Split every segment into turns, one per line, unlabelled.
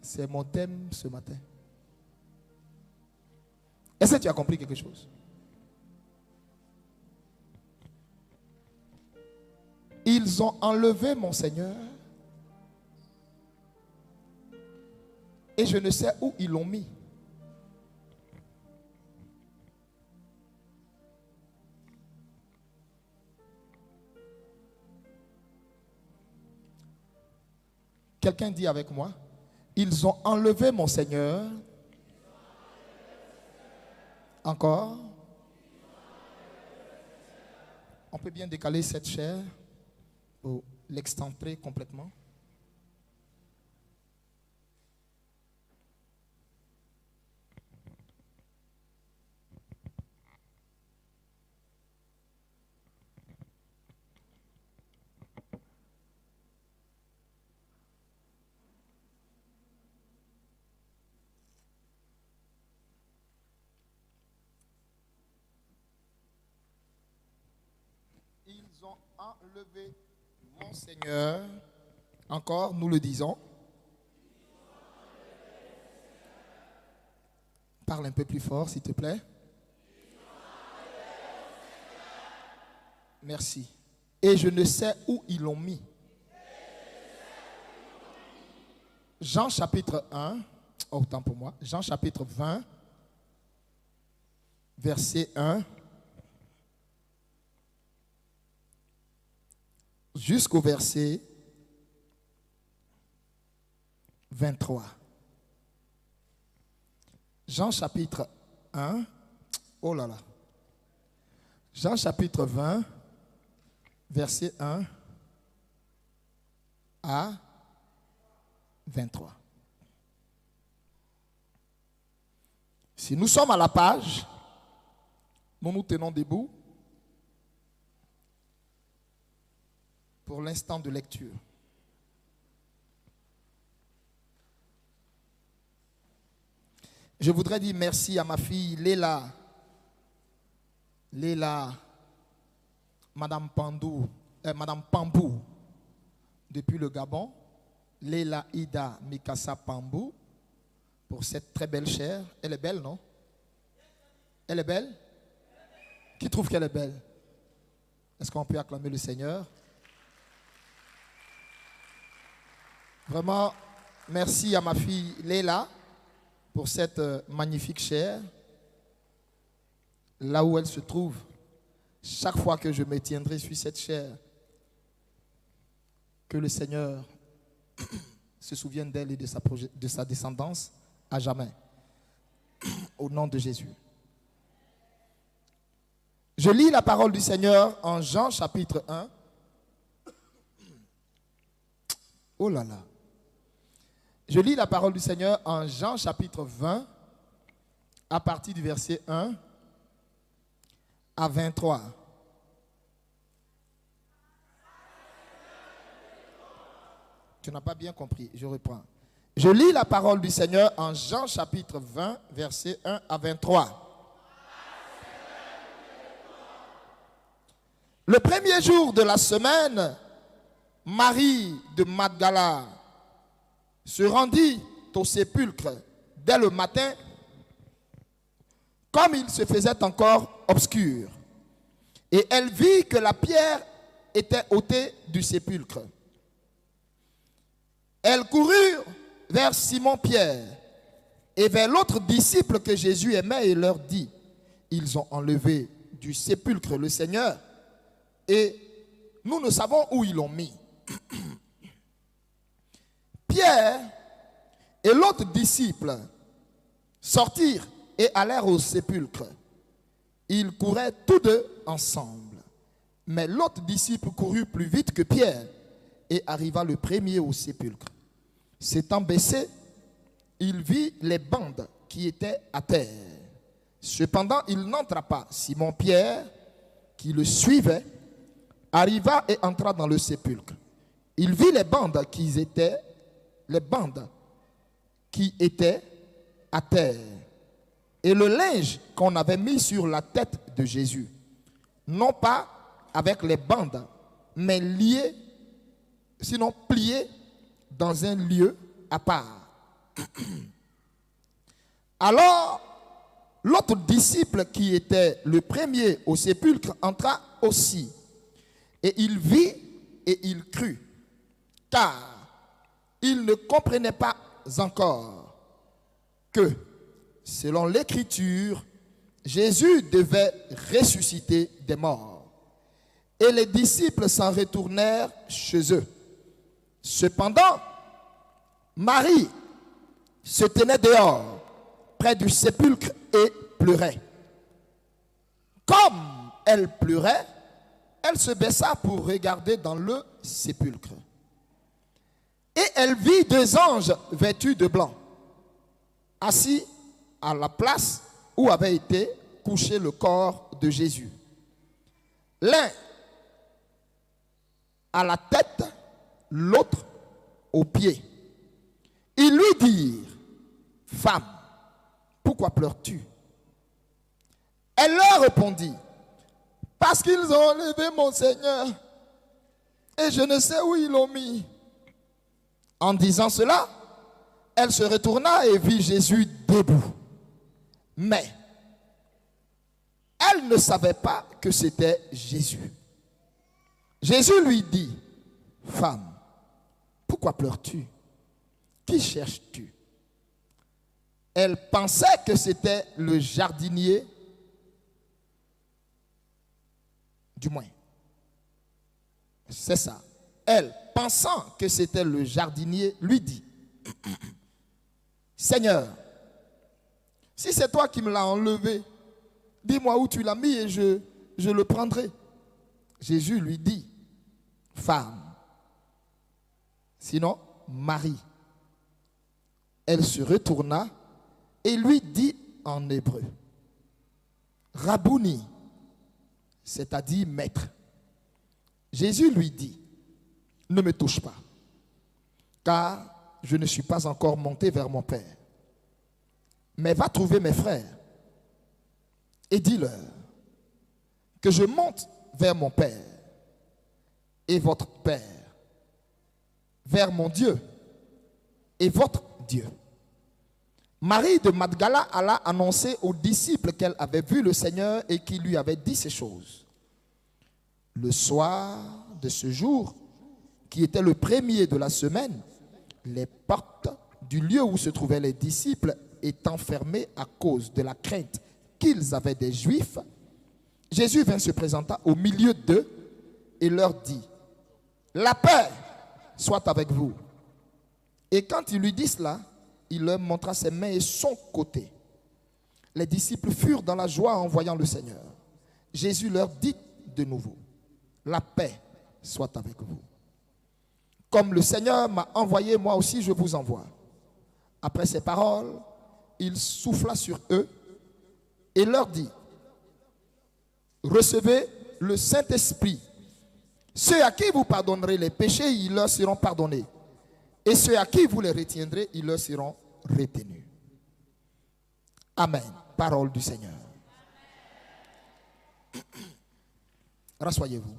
C'est mon thème ce matin. Est-ce que tu as compris quelque chose? Ils ont enlevé mon Seigneur et je ne sais où ils l'ont mis. Quelqu'un dit avec moi, ils ont enlevé mon Seigneur. Encore. On peut bien décaler cette chair pour l'excentrer complètement. Ils ont enlevé mon Seigneur. Encore, nous le disons. Parle un peu plus fort, s'il te plaît. Merci. Et je ne sais où ils l'ont mis. Jean chapitre 1. Autant pour moi. Jean chapitre 20. Verset 1. Jusqu'au verset 23. Jean chapitre 1. Oh là là. Jean chapitre 20, verset 1 à 23. Si nous sommes à la page, nous nous tenons debout pour l'instant de lecture. Je voudrais dire merci à ma fille Léla, Madame Pambou, depuis le Gabon, Léla Ida Mikasa Pambou, pour cette très belle chair. Elle est belle, non? Elle est belle? Qui trouve qu'elle est belle? Est-ce qu'on peut acclamer le Seigneur? Vraiment, merci à ma fille Léla pour cette magnifique chair. Là où elle se trouve, chaque fois que je me tiendrai sur cette chair, que le Seigneur se souvienne d'elle et de sa descendance à jamais. Au nom de Jésus. Je lis la parole du Seigneur en Jean chapitre 1. Oh là là. Je lis la parole du Seigneur en Jean chapitre 20 à partir du verset 1 à 23. Tu n'as pas bien compris, je reprends. Je lis la parole du Seigneur en Jean chapitre 20, verset 1 à 23. Le premier jour de la semaine, Marie de Magdala se rendit au sépulcre dès le matin, comme il se faisait encore obscur. Et elle vit que la pierre était ôtée du sépulcre. Elle courut vers Simon-Pierre et vers l'autre disciple que Jésus aimait et leur dit, ils ont enlevé du sépulcre le Seigneur et nous ne savons où ils l'ont mis. Pierre et l'autre disciple sortirent et allèrent au sépulcre. Ils couraient tous deux ensemble. Mais l'autre disciple courut plus vite que Pierre et arriva le premier au sépulcre. S'étant baissé, il vit les bandes qui étaient à terre. Cependant, il n'entra pas. Simon-Pierre, qui le suivait, arriva et entra dans le sépulcre. Il vit les bandes qui étaient à terre et le linge qu'on avait mis sur la tête de Jésus, non pas avec les bandes, mais lié, sinon plié dans un lieu à part. Alors, l'autre disciple qui était le premier au sépulcre entra aussi. Et il vit et il crut, car il ne comprenait pas encore que, selon l'Écriture, Jésus devait ressusciter des morts. Et les disciples s'en retournèrent chez eux. Cependant, Marie se tenait dehors, près du sépulcre, et pleurait. Comme elle pleurait, elle se baissa pour regarder dans le sépulcre. Et elle vit deux anges vêtus de blanc, assis à la place où avait été couché le corps de Jésus. L'un à la tête, l'autre aux pieds. Ils lui dirent, « Femme, pourquoi pleures-tu » Elle leur répondit, « Parce qu'ils ont enlevé mon Seigneur, et je ne sais où ils l'ont mis. » En disant cela, elle se retourna et vit Jésus debout. Mais elle ne savait pas que c'était Jésus. Jésus lui dit, « Femme, pourquoi pleures-tu? Qui cherches-tu » Elle pensait que c'était le jardinier, du moins. C'est ça. Elle, pensant que c'était le jardinier, lui dit, « Seigneur, si c'est toi qui me l'as enlevé, dis-moi où tu l'as mis et je le prendrai. » Jésus lui dit, « Femme, sinon Marie. » Elle se retourna et lui dit en hébreu, « Rabouni », c'est-à-dire maître. Jésus lui dit, « Ne me touche pas, car je ne suis pas encore monté vers mon Père. Mais va trouver mes frères et dis-leur que je monte vers mon Père et votre Père, vers mon Dieu et votre Dieu. » Marie de Magdala alla annoncer aux disciples qu'elle avait vu le Seigneur et qu'il lui avait dit ces choses. Le soir de ce jour, qui était le premier de la semaine, les portes du lieu où se trouvaient les disciples étant fermées à cause de la crainte qu'ils avaient des Juifs, Jésus vint se présenter au milieu d'eux et leur dit, « La paix soit avec vous. » Et quand il lui dit cela, il leur montra ses mains et son côté. Les disciples furent dans la joie en voyant le Seigneur. Jésus leur dit de nouveau, « La paix soit avec vous. Comme le Seigneur m'a envoyé, moi aussi je vous envoie. » Après ces paroles, il souffla sur eux et leur dit, « Recevez le Saint-Esprit. Ceux à qui vous pardonnerez les péchés, ils leur seront pardonnés. Et ceux à qui vous les retiendrez, ils leur seront retenus. » Amen. Parole du Seigneur. Rassoyez-vous.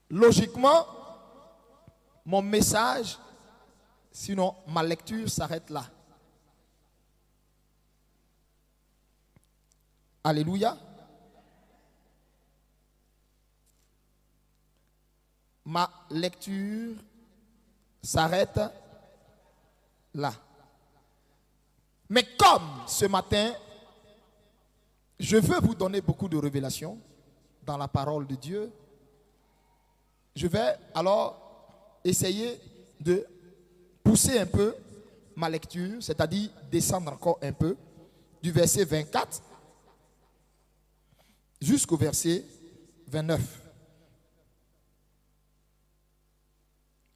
Logiquement, mon message, sinon ma lecture s'arrête là. Alléluia. Ma lecture s'arrête là. Mais comme ce matin, je veux vous donner beaucoup de révélations dans la parole de Dieu, je vais alors essayer de pousser un peu ma lecture, c'est-à-dire descendre encore un peu du verset 24 jusqu'au verset 29.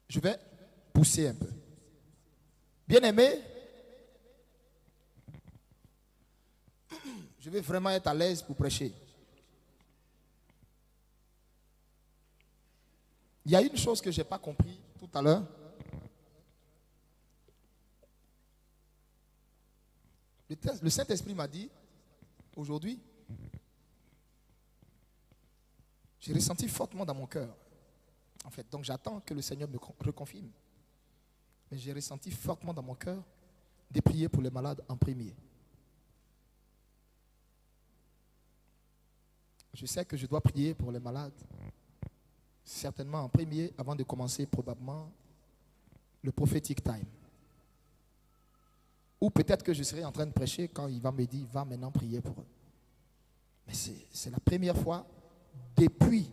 Je vais pousser un peu. Bien-aimés, je vais vraiment être à l'aise pour prêcher. Il y a une chose que je n'ai pas compris tout à l'heure. Le Saint-Esprit m'a dit, aujourd'hui, j'ai ressenti fortement dans mon cœur. En fait, donc j'attends que le Seigneur me reconfirme. Mais j'ai ressenti fortement dans mon cœur de prier pour les malades en premier. Je sais que je dois prier pour les malades, certainement en premier, avant de commencer probablement le prophétique time. Ou peut-être que je serai en train de prêcher quand il va me dire, va maintenant prier pour eux. Mais c'est la première fois depuis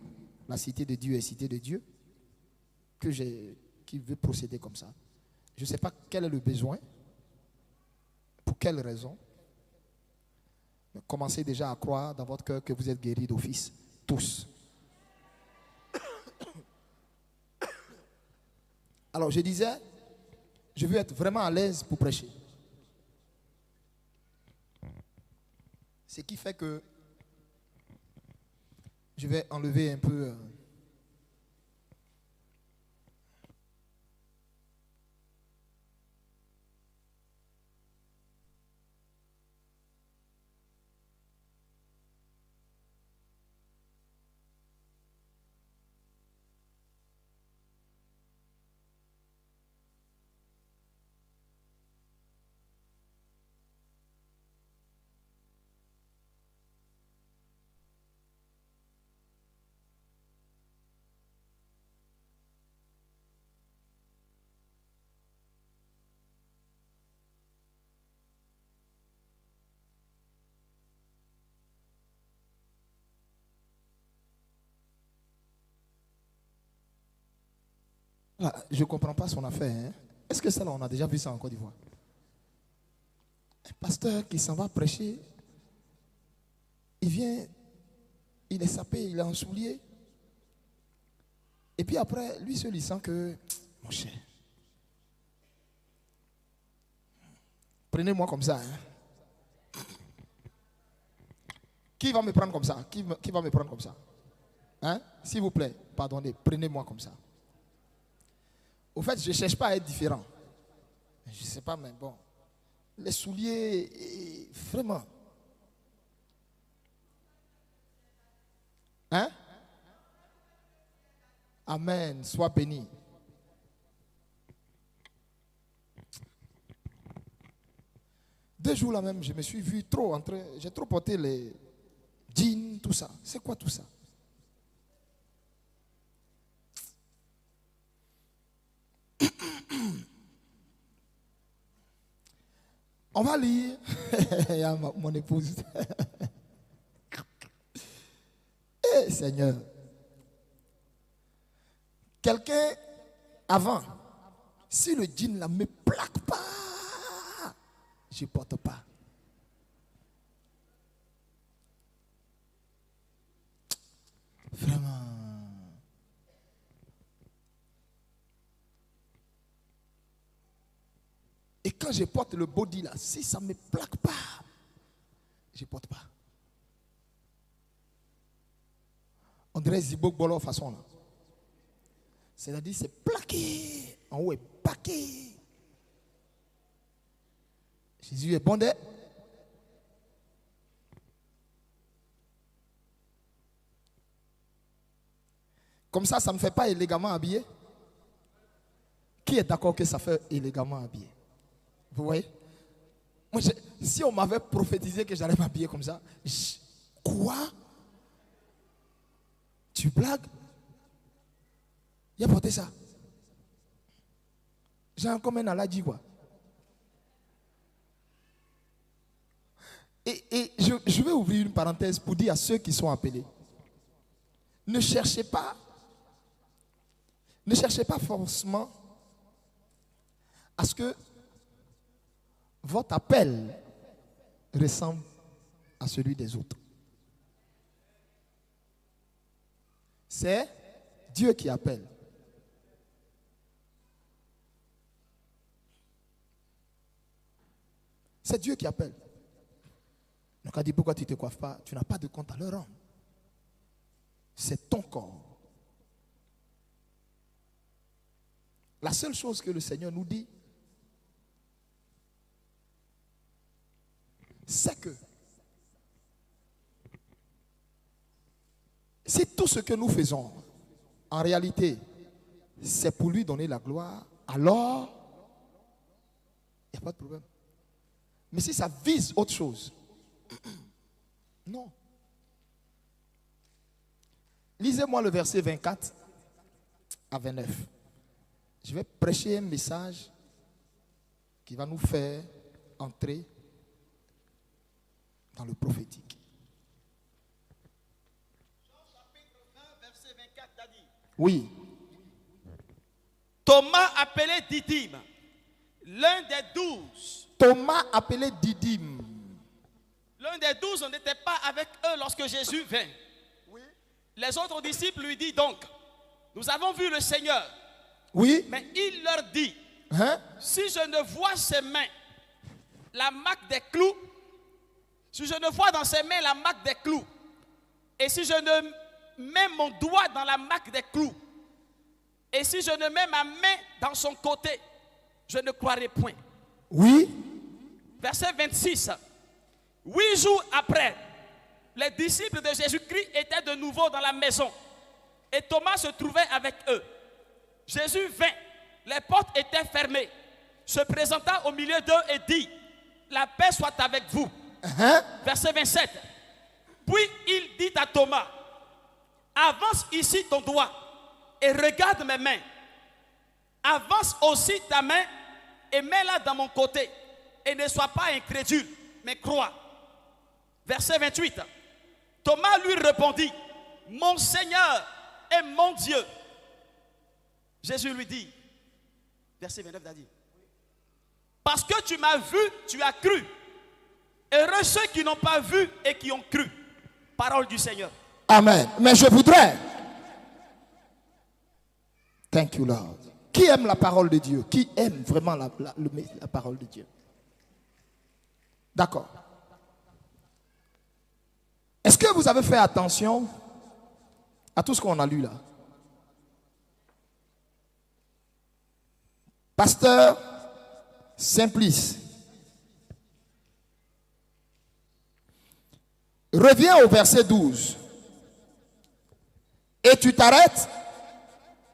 la cité de Dieu et cité de Dieu qui veut procéder comme ça. Je ne sais pas quel est le besoin, pour quelle raison. Mais commencez déjà à croire dans votre cœur que vous êtes guéris d'office, tous. Alors je disais, je veux être vraiment à l'aise pour prêcher. Ce qui fait que je vais enlever un peu... Je ne comprends pas son affaire. Hein? Est-ce que ça, là, on a déjà vu ça en Côte d'Ivoire? Un pasteur qui s'en va prêcher, il vient, il est sapé, il est en soulier. Et puis après, lui seul, il sent que, mon cher, prenez-moi comme ça. Hein? Qui va me prendre comme ça? Qui va me prendre comme ça? Hein? S'il vous plaît, pardonnez, prenez-moi comme ça. Au fait, je ne cherche pas à être différent. Je ne sais pas, mais bon. Les souliers, vraiment. Hein? Amen. Sois béni. Deux jours là même, je me suis vu trop entrer. J'ai trop porté les jeans, tout ça. C'est quoi tout ça? On va lire. Il y a mon épouse. Eh Seigneur. Quelqu'un avant, si le jean ne me plaque pas, je ne porte pas. Vraiment. Et quand je porte le body là, si ça ne me plaque pas, je ne porte pas. On dirait Zibok Bolo façon là. C'est-à-dire c'est plaqué, en haut est paqué. Jésus est bon d'être. Comme ça ne fait pas élégamment habillé. Qui est d'accord que ça fait élégamment habillé? Vous voyez? Moi, si on m'avait prophétisé que j'allais m'habiller comme ça, quoi? Tu blagues? Il a porté ça. J'ai comme un aladji, quoi. Et je vais ouvrir une parenthèse pour dire à ceux qui sont appelés, ne cherchez pas forcément à ce que votre appel ressemble à celui des autres. C'est Dieu qui appelle. C'est Dieu qui appelle. Donc, a dit pourquoi tu ne te coiffes pas? Tu n'as pas de compte à leur rendre. C'est ton corps. La seule chose que le Seigneur nous dit, c'est que si tout ce que nous faisons, en réalité, c'est pour lui donner la gloire, alors il n'y a pas de problème. Mais si ça vise autre chose, non. Lisez-moi le verset 24 à 29. Je vais prêcher un message qui va nous faire entrer dans le prophétique.
Jean chapitre 20, verset 24 a dit.
Oui.
Thomas appelé Didyme, l'un des 12.
Thomas appelé Didyme.
L'un des 12 n'était pas avec eux lorsque Jésus vint.
Oui.
Les autres disciples lui disent donc, nous avons vu le Seigneur.
Oui.
Mais il leur dit,
Hein?
si je ne vois ses mains, la marque des clous, si je ne vois dans ses mains la marque des clous, et si je ne mets mon doigt dans la marque des clous, et si je ne mets ma main dans son côté, je ne croirai point.
Oui.
Verset 26. 8 jours après, les disciples de Jésus-Christ étaient de nouveau dans la maison, et Thomas se trouvait avec eux. Jésus vint, les portes étaient fermées, se présenta au milieu d'eux et dit, la paix soit avec vous. Verset 27. Puis il dit à Thomas, avance ici ton doigt et regarde mes mains. Avance aussi ta main et mets-la dans mon côté. Et ne sois pas incrédule, mais crois. Verset 28. Thomas lui répondit, mon Seigneur et mon Dieu. Jésus lui dit, verset 29 a dit, parce que tu m'as vu, tu as cru. Heureux ceux qui n'ont pas vu et qui ont cru. Parole du Seigneur.
Amen. Mais je voudrais. Thank you, Lord. Qui aime la parole de Dieu? Qui aime vraiment la parole de Dieu? D'accord. Est-ce que vous avez fait attention à tout ce qu'on a lu là? Pasteur Simplice. Reviens au verset 12. Et tu t'arrêtes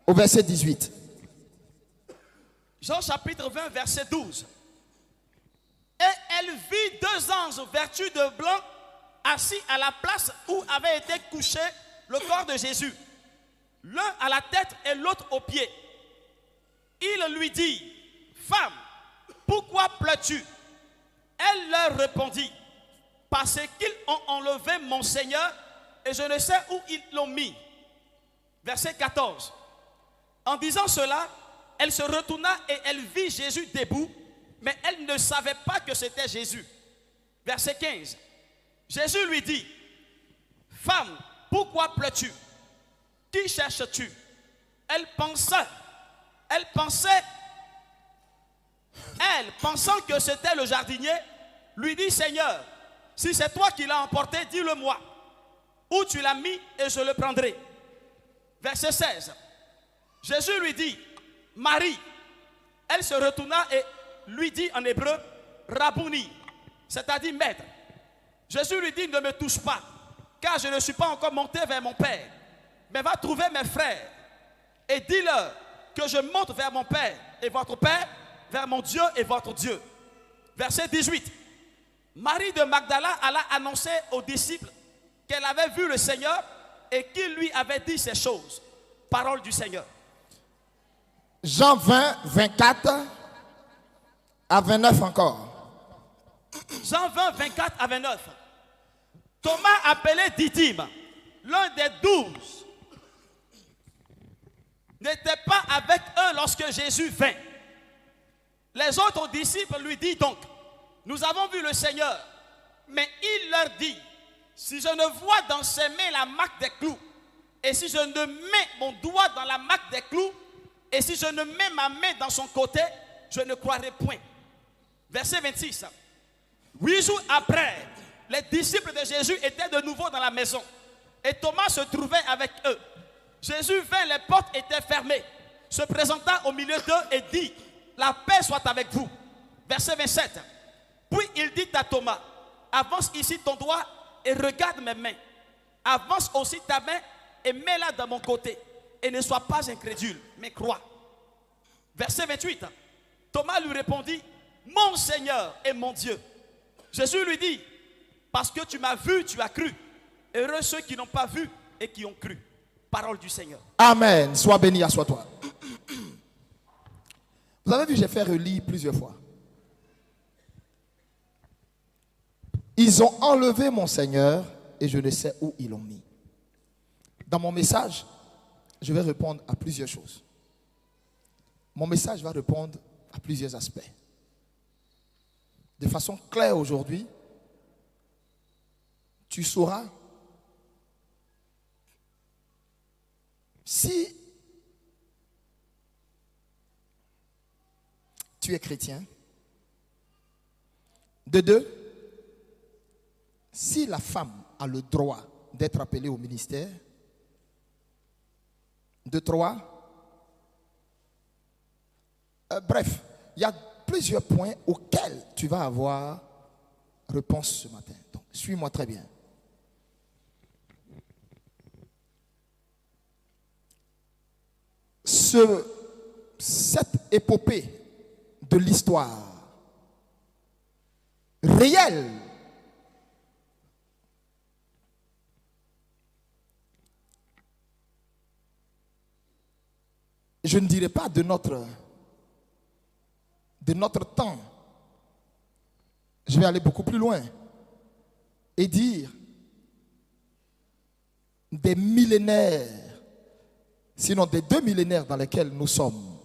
au verset 18.
Jean chapitre 20, verset 12. Et elle vit 2 anges vêtus de blanc assis à la place où avait été couché le corps de Jésus. L'un à la tête et l'autre aux pieds. Il lui dit, femme, pourquoi pleures-tu? Elle leur répondit, parce qu'ils ont enlevé mon Seigneur et je ne sais où ils l'ont mis. Verset 14. En disant cela, elle se retourna et elle vit Jésus debout, mais elle ne savait pas que c'était Jésus. Verset 15. Jésus lui dit, femme, pourquoi pleures-tu? Qui cherches-tu? Elle pensant que c'était le jardinier, lui dit, Seigneur, si c'est toi qui l'as emporté, dis-le-moi. Où tu l'as mis et je le prendrai. Verset 16. Jésus lui dit, Marie. Elle se retourna et lui dit en hébreu, Rabouni, c'est-à-dire maître. Jésus lui dit, ne me touche pas, car je ne suis pas encore monté vers mon Père. Mais va trouver mes frères et dis-leur que je monte vers mon Père et votre Père, vers mon Dieu et votre Dieu. Verset 18. Marie de Magdala alla annoncer aux disciples qu'elle avait vu le Seigneur et qu'il lui avait dit ces choses. Parole du Seigneur.
Jean 20, 24 à 29 encore.
Jean 20, 24 à 29. Thomas appelé Didyme, l'un des 12, n'était pas avec eux lorsque Jésus vint. Les autres disciples lui disent donc, nous avons vu le Seigneur. Mais il leur dit, si je ne vois dans ses mains la marque des clous, et si je ne mets mon doigt dans la marque des clous, et si je ne mets ma main dans son côté, je ne croirai point. Verset 26. 8 jours après, les disciples de Jésus étaient de nouveau dans la maison. Et Thomas se trouvait avec eux. Jésus vint, les portes étaient fermées. Se présenta au milieu d'eux et dit, la paix soit avec vous. Verset 27. Puis il dit à Thomas, avance ici ton doigt et regarde mes mains. Avance aussi ta main et mets-la dans mon côté. Et ne sois pas incrédule, mais crois. Verset 28. Thomas lui répondit, mon Seigneur et mon Dieu. Jésus lui dit, parce que tu m'as vu, tu as cru. Heureux ceux qui n'ont pas vu et qui ont cru. Parole du Seigneur.
Amen. Sois béni, assois-toi. Vous avez vu, j'ai fait relire plusieurs fois. Ils ont enlevé mon Seigneur et je ne sais où ils l'ont mis. Dans mon message, je vais répondre à plusieurs choses. Mon message va répondre à plusieurs aspects. De façon claire aujourd'hui, tu sauras si tu es chrétien. De deux, si la femme a le droit d'être appelée au ministère. De trois, bref, il y a plusieurs points auxquels tu vas avoir réponse ce matin. Donc, suis-moi très bien. Cette épopée de l'histoire réelle je ne dirais pas de notre temps. Je vais aller beaucoup plus loin et dire des millénaires, sinon des 2 millénaires dans lesquels nous sommes.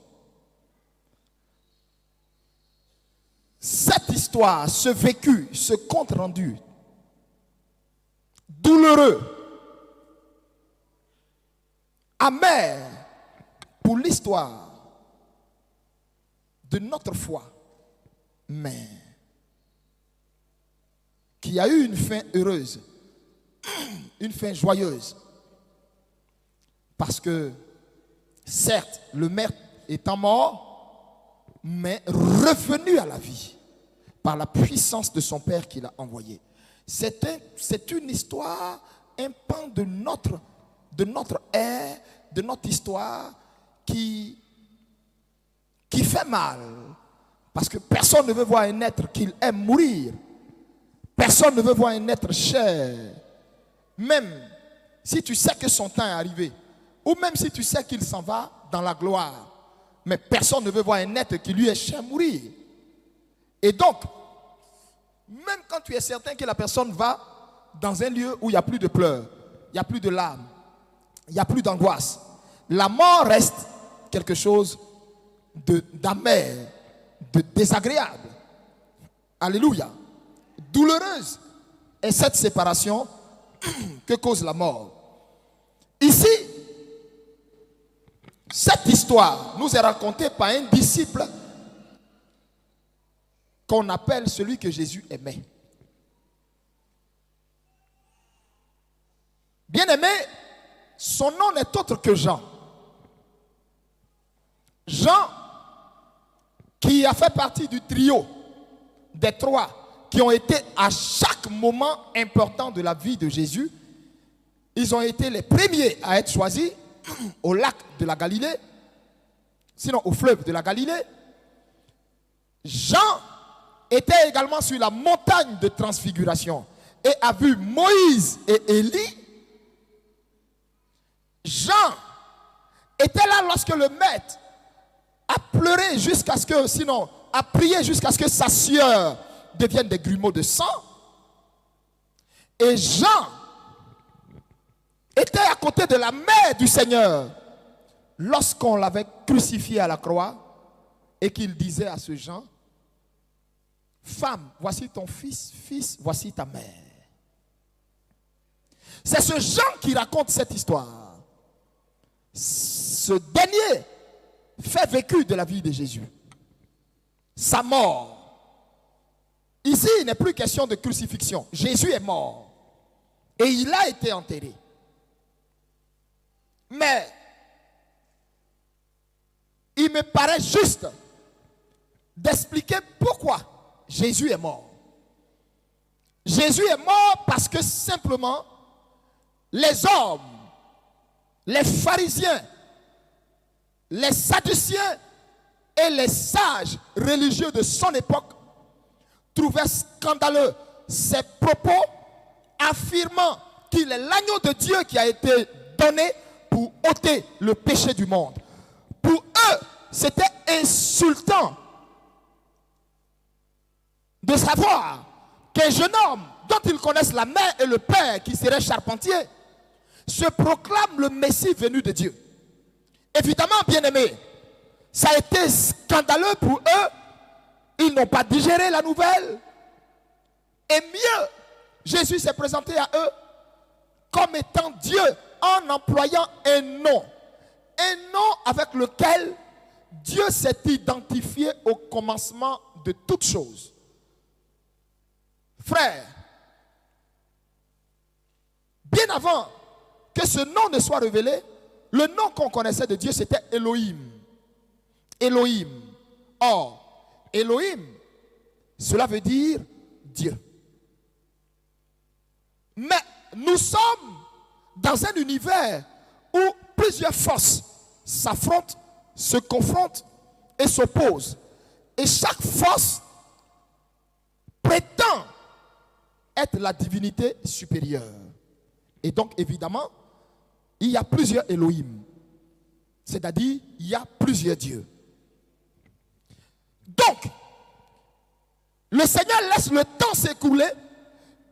Cette histoire, ce vécu, ce compte rendu douloureux, amer pour l'histoire de notre foi, mais qui a eu une fin heureuse, une fin joyeuse. Parce que, certes, le maître étant mort, mais revenu à la vie par la puissance de son Père qui l'a envoyé. C'est une histoire, un pan de notre ère, de notre histoire qui fait mal. Parce que personne ne veut voir un être qu'il aime mourir. Personne ne veut voir un être cher. Même si tu sais que son temps est arrivé. Ou même si tu sais qu'il s'en va dans la gloire. Mais personne ne veut voir un être qui lui est cher mourir. Et donc, même quand tu es certain que la personne va dans un lieu où il n'y a plus de pleurs, il n'y a plus de larmes, il n'y a plus d'angoisse, la mort reste quelque chose d'amer, de désagréable. Alléluia. Douloureuse est cette séparation que cause la mort. Ici, cette histoire nous est racontée par un disciple qu'on appelle celui que Jésus aimait. Bien-aimé, son nom n'est autre que Jean. Jean, qui a fait partie du trio des 3 qui ont été à chaque moment important de la vie de Jésus. Ils ont été les premiers à être choisis au lac de la Galilée, sinon au fleuve de la Galilée. Jean était également sur la montagne de transfiguration et a vu Moïse et Élie. Jean était là lorsque le maître a pleuré jusqu'à ce que, sinon, a prié jusqu'à ce que sa sueur devienne des grumeaux de sang. Et Jean était à côté de la mère du Seigneur lorsqu'on l'avait crucifié à la croix et qu'il disait à ce Jean: femme, voici ton fils, fils, voici ta mère. C'est ce Jean qui raconte cette histoire. Ce dernier fait vécu de la vie de Jésus. Sa mort. Ici, il n'est plus question de crucifixion. Jésus est mort. Et il a été enterré. Mais il me paraît juste d'expliquer pourquoi Jésus est mort. Jésus est mort parce que simplement les hommes, les pharisiens, les sadduciens et les sages religieux de son époque trouvaient scandaleux ses propos affirmant qu'il est l'agneau de Dieu qui a été donné pour ôter le péché du monde. Pour eux, c'était insultant de savoir qu'un jeune homme dont ils connaissent la mère et le père, qui serait charpentier, se proclame le Messie venu de Dieu. Évidemment, bien-aimés, ça a été scandaleux pour eux. Ils n'ont pas digéré la nouvelle. Et mieux, Jésus s'est présenté à eux comme étant Dieu en employant un nom. Un nom avec lequel Dieu s'est identifié au commencement de toutes choses. Frères, bien avant que ce nom ne soit révélé, le nom qu'on connaissait de Dieu, c'était Elohim. Elohim. Or, Elohim, cela veut dire Dieu. Mais nous sommes dans un univers où plusieurs forces s'affrontent, se confrontent et s'opposent. Et chaque force prétend être la divinité supérieure. Et donc, évidemment, il y a plusieurs Elohim. C'est-à-dire, il y a plusieurs dieux. Donc, le Seigneur laisse le temps s'écouler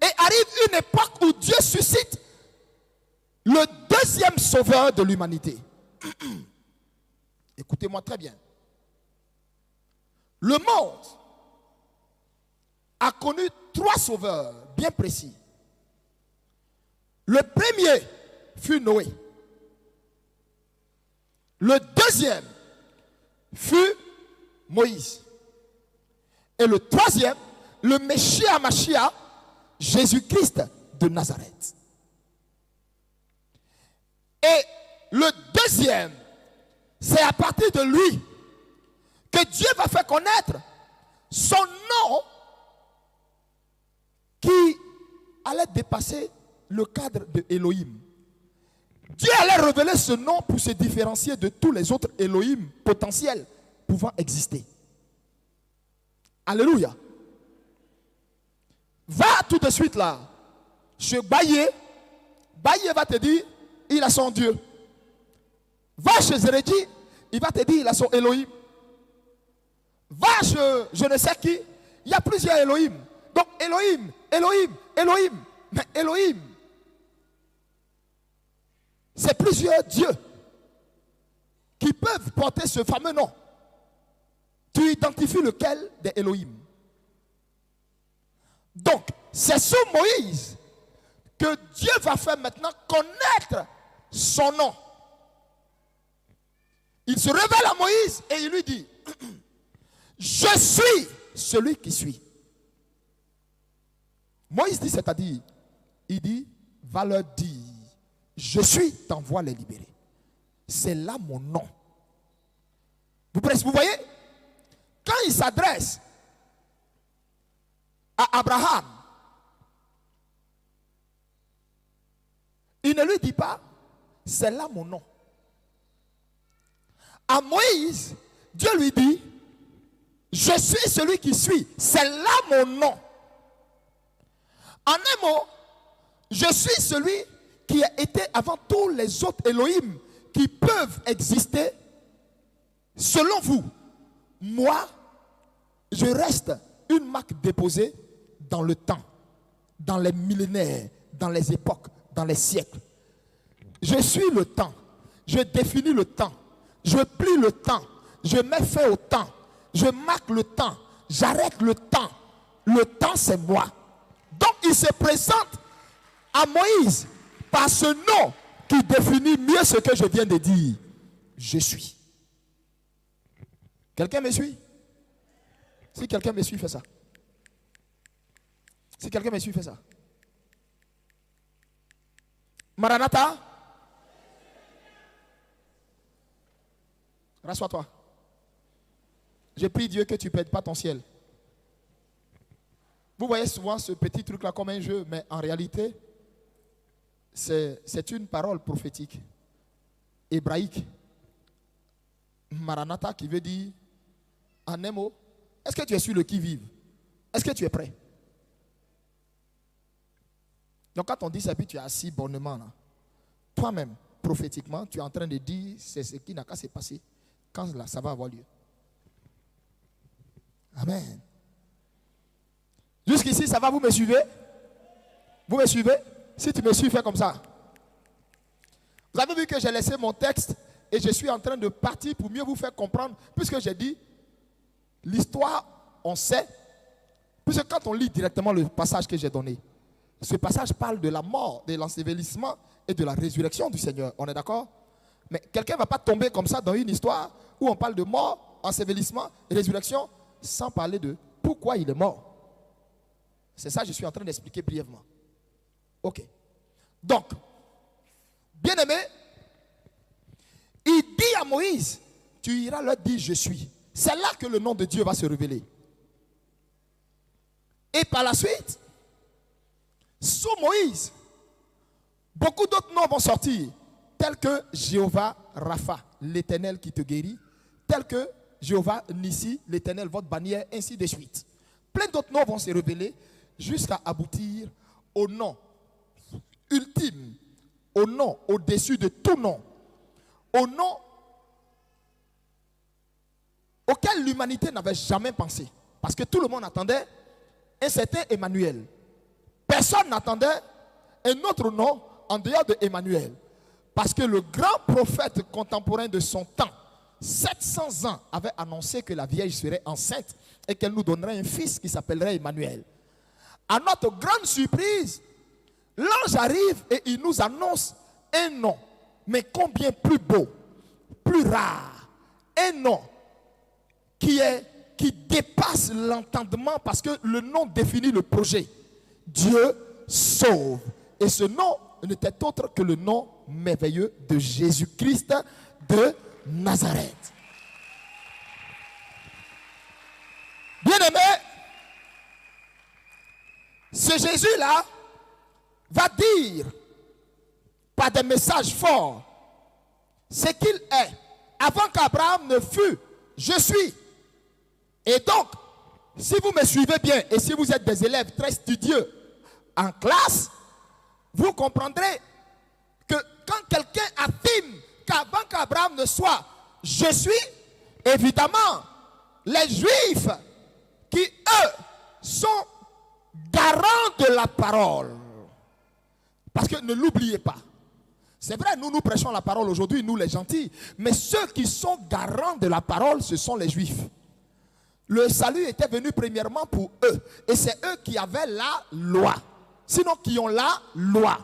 et arrive une époque où Dieu suscite le deuxième sauveur de l'humanité. Écoutez-moi très bien. Le monde a connu 3 sauveurs bien précis. Le premier fut Noé. Le deuxième fut Moïse. Et le troisième, le Messia Machia, Jésus-Christ de Nazareth. Et le deuxième, c'est à partir de lui que Dieu va faire connaître son nom qui allait dépasser le cadre de Elohim. Dieu allait révéler ce nom pour se différencier de tous les autres Elohim potentiels pouvant exister. Alléluia. Va tout de suite là, chez Baye. Baye va te dire, il a son Dieu. Va chez Zeredi, il va te dire, il a son Elohim. Va chez je ne sais qui, il y a plusieurs Elohim. Donc Elohim, Elohim, Elohim. Mais Elohim, c'est plusieurs dieux qui peuvent porter ce fameux nom. Tu identifies lequel des Elohim. Donc, c'est sous Moïse que Dieu va faire maintenant connaître son nom. Il se révèle à Moïse et il lui dit, je suis celui qui suis. Moïse dit, c'est-à-dire, il dit, va leur dire, je suis, t'envoie les libérer. C'est là mon nom. Vous voyez, quand il s'adresse à Abraham, il ne lui dit pas, c'est là mon nom. À Moïse, Dieu lui dit, je suis celui qui suis, c'est là mon nom. En un mot, je suis celui qui a été avant tous les autres Elohim qui peuvent exister. Selon vous, moi, je reste une marque déposée dans le temps, dans les millénaires, dans les époques, dans les siècles. Je suis le temps, je définis le temps, je plie le temps, je mets fin au temps, je marque le temps, j'arrête le temps. Le temps, c'est moi. Donc, il se présente à Moïse par ce nom qui définit mieux ce que je viens de dire. Je suis. Quelqu'un me suit? Si quelqu'un me suit, fais ça. Si quelqu'un me suit, fais ça. Maranatha. Rassois-toi. Je prie Dieu que tu ne perdes pas ton ciel. Vous voyez souvent ce petit truc-là comme un jeu, mais en réalité, c'est une parole prophétique, hébraïque. Maranatha qui veut dire En un mot, est-ce que tu es sur le qui-vive? Est-ce que tu es prêt? Donc quand on dit ça, puis tu es assis bonnement là, toi-même, prophétiquement, tu es en train de dire c'est ce qui n'a qu'à se passer quand là, ça va avoir lieu. Amen. Jusqu'ici, ça va, vous me suivez? Vous me suivez? Si tu me suis, fais comme ça. Vous avez vu que j'ai laissé mon texte et je suis en train de partir pour mieux vous faire comprendre, puisque j'ai dit, l'histoire, on sait, puisque quand on lit directement le passage que j'ai donné, ce passage parle de la mort, de l'ensevelissement et de la résurrection du Seigneur. On est d'accord? Mais quelqu'un ne va pas tomber comme ça dans une histoire où on parle de mort, ensevelissement et résurrection sans parler de pourquoi il est mort. C'est ça que je suis en train d'expliquer brièvement. Ok. Donc, bien-aimé, il dit à Moïse, tu iras leur dire je suis. C'est là que le nom de Dieu va se révéler. Et par la suite, sous Moïse, beaucoup d'autres noms vont sortir, tels que Jéhovah Rapha, l'Éternel qui te guérit, tels que Jéhovah Nissi, l'Éternel votre bannière, ainsi de suite. Plein d'autres noms vont se révéler jusqu'à aboutir au nom ultime, au nom au-dessus de tout nom, au nom auquel l'humanité n'avait jamais pensé. Parce que tout le monde attendait un certain Emmanuel. Personne n'attendait un autre nom en dehors de Emmanuel. Parce que le grand prophète contemporain de son temps, 700 ans, avait annoncé que la Vierge serait enceinte et qu'elle nous donnerait un fils qui s'appellerait Emmanuel. À notre grande surprise, l'ange arrive et il nous annonce un nom, mais combien plus beau, plus rare, un nom qui dépasse l'entendement parce que le nom définit le projet. Dieu sauve. Et ce nom n'était autre que le nom merveilleux de Jésus-Christ de Nazareth. Bien-aimé, ce Jésus-là va dire par des messages forts ce qu'il est. Avant qu'Abraham ne fût, je suis. Et donc, si vous me suivez bien et si vous êtes des élèves très studieux en classe, vous comprendrez que quand quelqu'un affirme qu'avant qu'Abraham ne soit, je suis, évidemment, les Juifs qui, eux, sont garants de la parole. Parce que ne l'oubliez pas. C'est vrai, nous prêchons la parole aujourd'hui, nous les gentils, mais ceux qui sont garants de la parole, ce sont les Juifs. Le salut était venu premièrement pour eux. Et c'est eux qui avaient la loi. Sinon, qui ont la loi.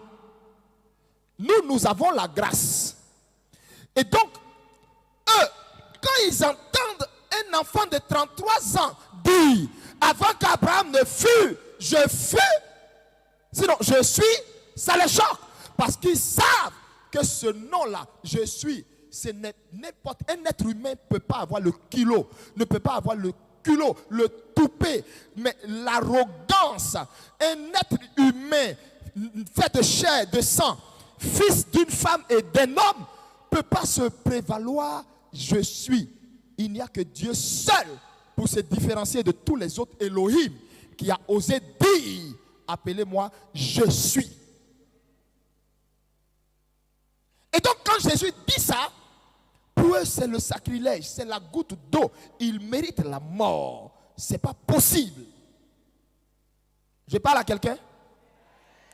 Nous avons la grâce. Et donc, eux, quand ils entendent un enfant de 33 ans dire, avant qu'Abraham ne fût, je fus, sinon je suis, ça les choque. Parce qu'ils savent que ce nom-là, je suis, c'est n'importe, un être humain ne peut pas avoir le kilo, ne peut pas avoir le culot, le toupet, mais l'arrogance, un être humain fait de chair, de sang, fils d'une femme et d'un homme, ne peut pas se prévaloir, je suis. Il n'y a que Dieu seul pour se différencier de tous les autres Elohim qui a osé dire, appelez-moi, je suis. Et donc quand Jésus dit ça, pour eux c'est le sacrilège, c'est la goutte d'eau. Ils méritent la mort. Ce n'est pas possible. Je parle à quelqu'un?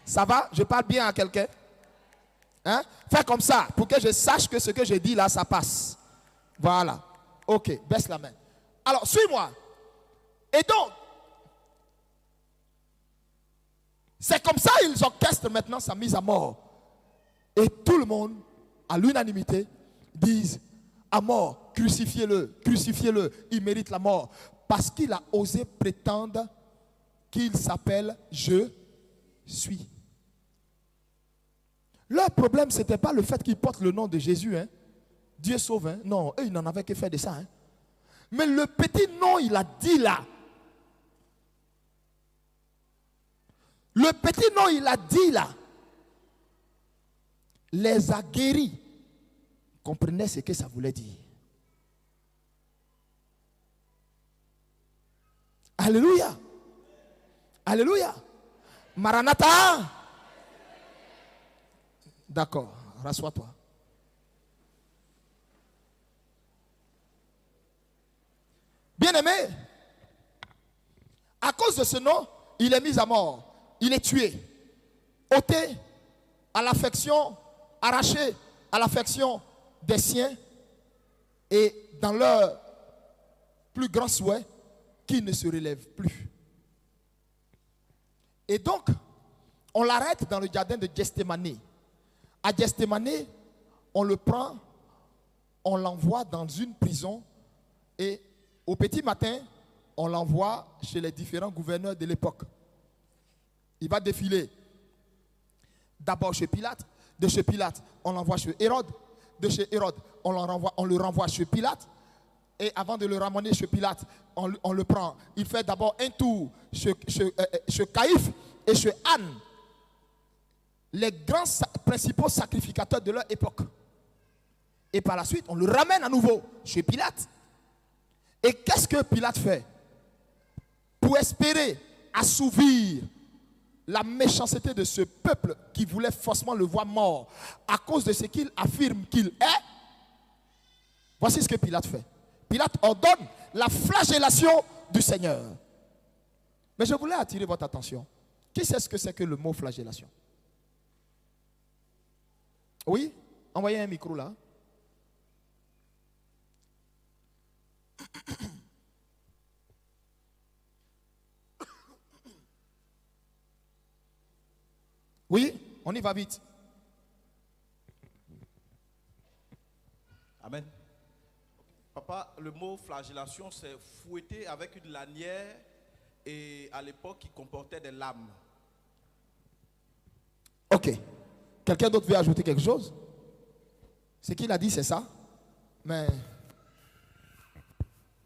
Ça va? Je parle bien à quelqu'un? Hein? Fais comme ça pour que je sache que ce que je dis là, ça passe. Voilà. Ok, baisse la main. Alors, suis-moi. Et donc, c'est comme ça qu'ils orchestrent maintenant sa mise à mort. Et tout le monde, à l'unanimité, disent à mort, crucifiez-le, crucifiez-le, il mérite la mort. Parce qu'il a osé prétendre qu'il s'appelle Je suis. Leur problème, ce n'était pas le fait qu'il porte le nom de Jésus. Hein. Dieu sauve. Hein. Non, eux, ils n'en avaient que faire de ça. Hein. Mais le petit nom, il a dit là. Le petit nom, il a dit là. Les a guéris. Comprenez ce que ça voulait dire. Alléluia. Alléluia. Maranatha. D'accord, rassois-toi. Bien-aimé, à cause de ce nom, il est mis à mort, il est tué, ôté à l'affection, arraché à l'affection des siens et dans leur plus grand souhait qu'il ne se relève plus. Et donc, on l'arrête dans le jardin de Gethsémani. À Gethsémani, on le prend, on l'envoie dans une prison et au petit matin, on l'envoie chez les différents gouverneurs de l'époque. Il va défiler d'abord chez Pilate. De chez Pilate, on l'envoie chez Hérode. De chez Hérode, on le renvoie chez Pilate. Et avant de le ramener chez Pilate, on le prend. Il fait d'abord un tour chez Caïphe et chez Anne, les grands principaux sacrificateurs de leur époque. Et par la suite, on le ramène à nouveau chez Pilate. Et qu'est-ce que Pilate fait? Pour espérer assouvir la méchanceté de ce peuple qui voulait forcément le voir mort à cause de ce qu'il affirme qu'il est, voici ce que Pilate fait. Pilate ordonne la flagellation du Seigneur. Mais je voulais attirer votre attention. Qui sait ce que c'est que le mot flagellation? Oui? Envoyez un micro là. Oui, on y va vite.
Amen. Papa, le mot flagellation, c'est fouetter avec une lanière et à l'époque, qui comportait des lames.
Ok. Quelqu'un d'autre veut ajouter quelque chose? Ce qu'il a dit, c'est ça. Mais...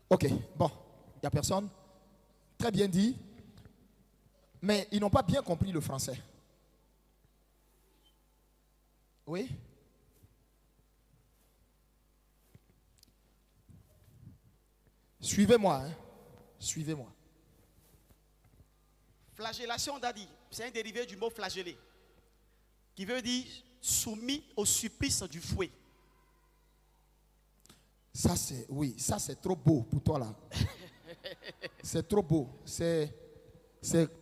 Ok, bon, il n'y a personne. Très bien dit. Mais ils n'ont pas bien compris le français. Oui? Suivez-moi, hein. Suivez-moi.
Flagellation, Dadi, c'est un dérivé du mot flageller, qui veut dire soumis au supplice du fouet.
Ça c'est, oui, ça c'est trop beau pour toi là. C'est trop beau. C'est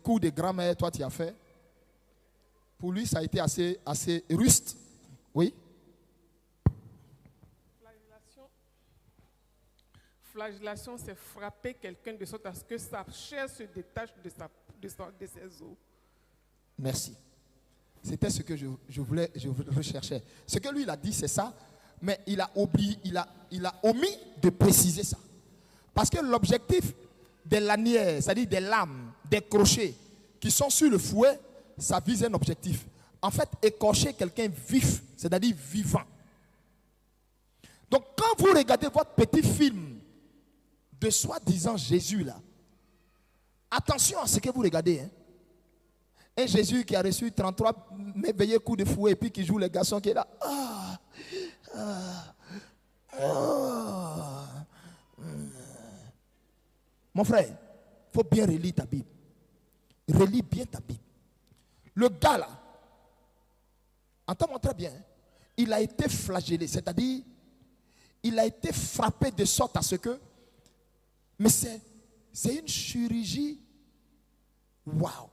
coup de grand-mère, toi tu as fait. Pour lui, ça a été assez ruste. Oui?
Flagellation, c'est frapper quelqu'un de sorte à ce que sa chair se détache de ses os.
Merci. C'était ce que je recherchais. Ce que lui il a dit, c'est ça, mais il a oublié, il a omis de préciser ça. Parce que l'objectif des lanières, c'est-à-dire des lames, des crochets qui sont sur le fouet, ça vise un objectif. En fait, écorcher quelqu'un vif, c'est-à-dire vivant. Donc, quand vous regardez votre petit film de soi-disant Jésus là, attention à ce que vous regardez. Hein. Un Jésus qui a reçu 33 merveilleux coups de fouet et puis qui joue les garçons qui est là. Mon frère, il faut bien relire ta Bible. Relis bien ta Bible. Le gars là, entends-moi très bien, il a été flagellé, c'est-à-dire, il a été frappé de sorte à ce que, mais c'est une chirurgie, waouh,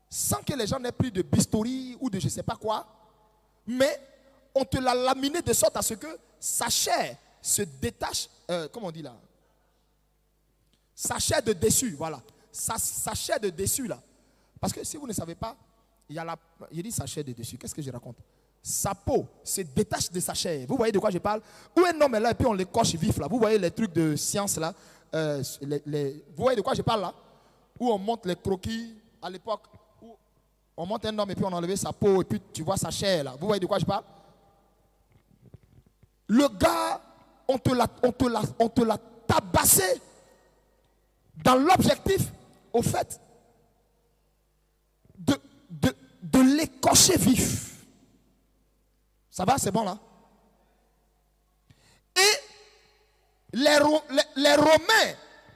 sans que les gens n'aient pris de bistouri ou de je ne sais pas quoi, mais on te l'a laminé de sorte à ce que sa chair se détache, comment on dit là, sa chair de dessus, voilà, sa chair de dessus là, parce que si vous ne savez pas, il y a il dit sa chair de dessus, qu'est-ce que je raconte? Sa peau se détache de sa chair. Vous voyez de quoi je parle? Où un homme est là et puis on l'écorche vif là. Vous voyez les trucs de science là. Vous voyez de quoi je parle là? Où on monte les croquis à l'époque. Où on monte un homme et puis on enlève sa peau et puis tu vois sa chair là. Vous voyez de quoi je parle? Le gars, on te l'a tabassé dans l'objectif, au fait, de l'écorcher vif. Ça va, c'est bon là? Et les Romains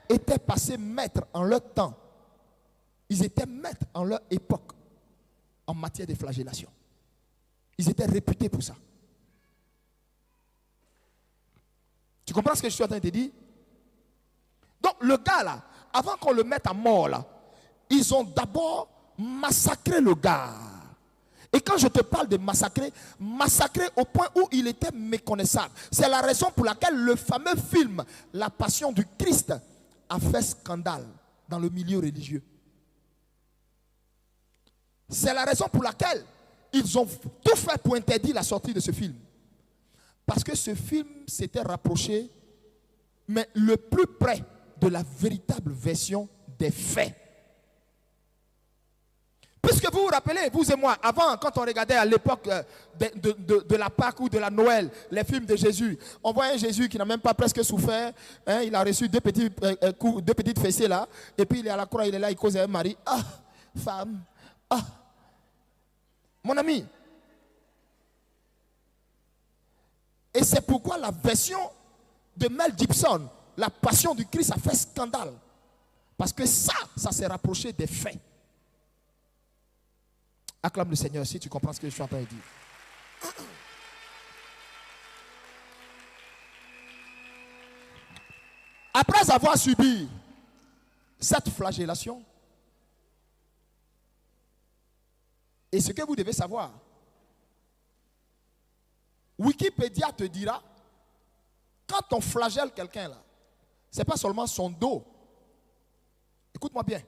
étaient passés maîtres en leur temps. Ils étaient maîtres en leur époque en matière de flagellation. Ils étaient réputés pour ça. Tu comprends ce que je suis en train de te dire? Donc le gars là, avant qu'on le mette à mort là, ils ont d'abord massacré le gars. Et quand je te parle de massacrer, massacrer au point où il était méconnaissable. C'est la raison pour laquelle le fameux film La Passion du Christ a fait scandale dans le milieu religieux. C'est la raison pour laquelle ils ont tout fait pour interdire la sortie de ce film. Parce que ce film s'était rapproché, mais le plus près de la véritable version des faits. Puisque vous vous rappelez, vous et moi, avant, quand on regardait à l'époque de la Pâque ou de la Noël, les films de Jésus, on voit un Jésus qui n'a même pas presque souffert. Hein, il a reçu deux petites fessées là. Et puis il est à la croix, il est là, il cause avec Marie. Ah, femme. Ah. Mon ami. Et c'est pourquoi la version de Mel Gibson, La Passion du Christ, a fait scandale. Parce que ça s'est rapproché des faits. Acclame le Seigneur si tu comprends ce que je suis en train de dire. Après avoir subi cette flagellation, et ce que vous devez savoir, Wikipédia te dira, quand on flagelle quelqu'un là, ce n'est pas seulement son dos. Écoute-moi bien.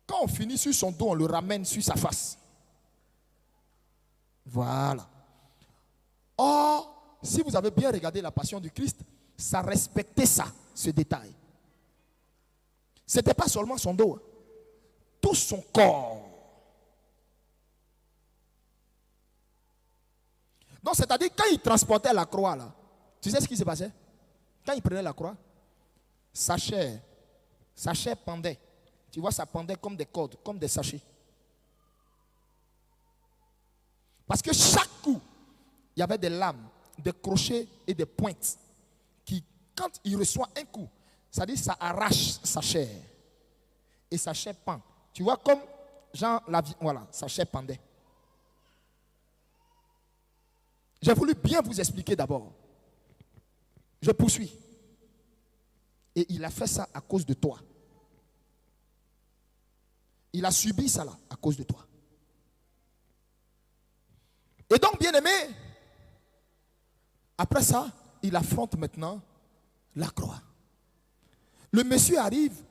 Quand on finit sur son dos, on le ramène sur sa face. Voilà. Or, si vous avez bien regardé la Passion du Christ, ça respectait ça, ce détail. Ce n'était pas seulement son dos, tout son corps. Donc, c'est-à-dire, quand il transportait la croix, là, tu sais ce qui se passait? Quand il prenait la croix, sa chair pendait. Tu vois, ça pendait comme des cordes, comme des sachets. Parce que chaque coup, il y avait des lames, des crochets et des pointes qui, quand il reçoit un coup, ça dit ça arrache sa chair. Et sa chair pend. Tu vois, comme Jean la vie, voilà, sa chair pendait. J'ai voulu bien vous expliquer d'abord. Je poursuis. Et il a fait ça à cause de toi. Il a subi ça là, à cause de toi. Et donc, bien aimé, après ça, il affronte maintenant la croix. Le monsieur arrive,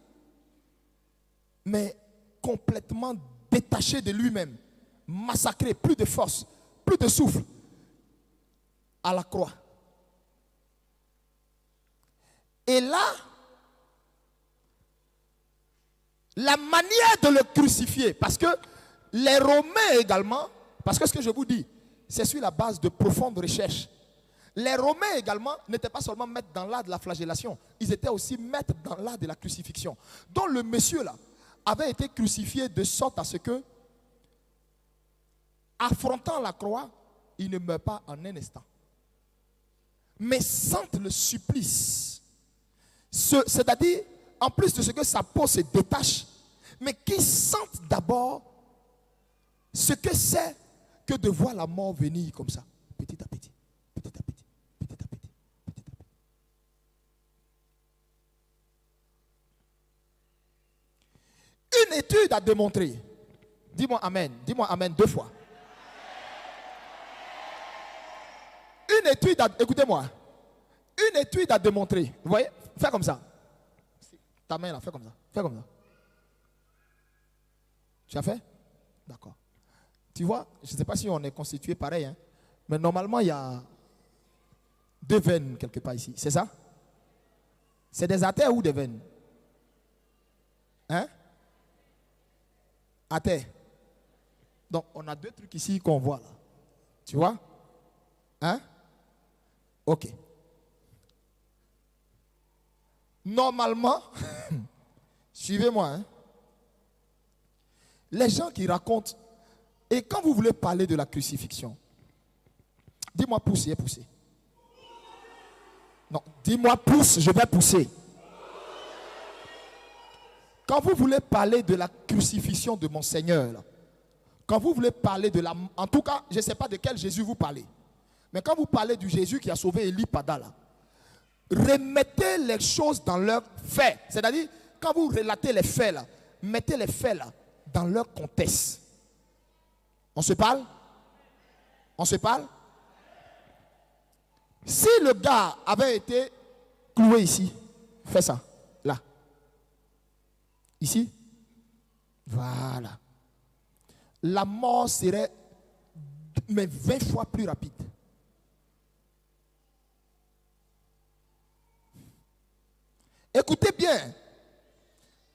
mais complètement détaché de lui-même, massacré, plus de force, plus de souffle, à la croix. Et là, la manière de le crucifier, parce que les Romains également, parce que ce que je vous dis, c'est sur la base de profondes recherches. Les Romains également n'étaient pas seulement maîtres dans l'art de la flagellation, ils étaient aussi maîtres dans l'art de la crucifixion. Donc le monsieur là avait été crucifié de sorte à ce que, affrontant la croix, il ne meurt pas en un instant. Mais sente le supplice. C'est-à-dire, en plus de ce que sa peau se détache, mais qui sentent d'abord ce que c'est que de voir la mort venir comme ça, petit à petit, petit à petit, petit à petit, petit à petit. Une étude a démontré, dis-moi amen 2 fois. Une étude a, écoutez-moi, une étude a démontré, vous voyez, fais comme ça. Ta main là, fais comme ça, fais comme ça. Tu as fait? D'accord. Tu vois, je ne sais pas si on est constitué pareil, hein, mais normalement il y a 2 veines quelque part ici, c'est ça? C'est des artères ou des veines? Hein? Artères. Donc on a 2 trucs ici qu'on voit là. Tu vois? Hein? Ok. Normalement, suivez-moi, hein, les gens qui racontent, et quand vous voulez parler de la crucifixion, dis-moi pousser, pousser. Non, dis-moi pousse, je vais pousser. Quand vous voulez parler de la crucifixion de mon Seigneur, là, quand vous voulez parler de la... En tout cas, je ne sais pas de quel Jésus vous parlez. Mais quand vous parlez du Jésus qui a sauvé Élie Pada, là, remettez les choses dans leurs faits. C'est-à-dire, quand vous relatez les faits, là, mettez les faits là, dans leur contexte. On se parle? On se parle? Si le gars avait été cloué ici, fais ça, là. Ici. Voilà. La mort serait mais 20 fois plus rapide. Écoutez bien.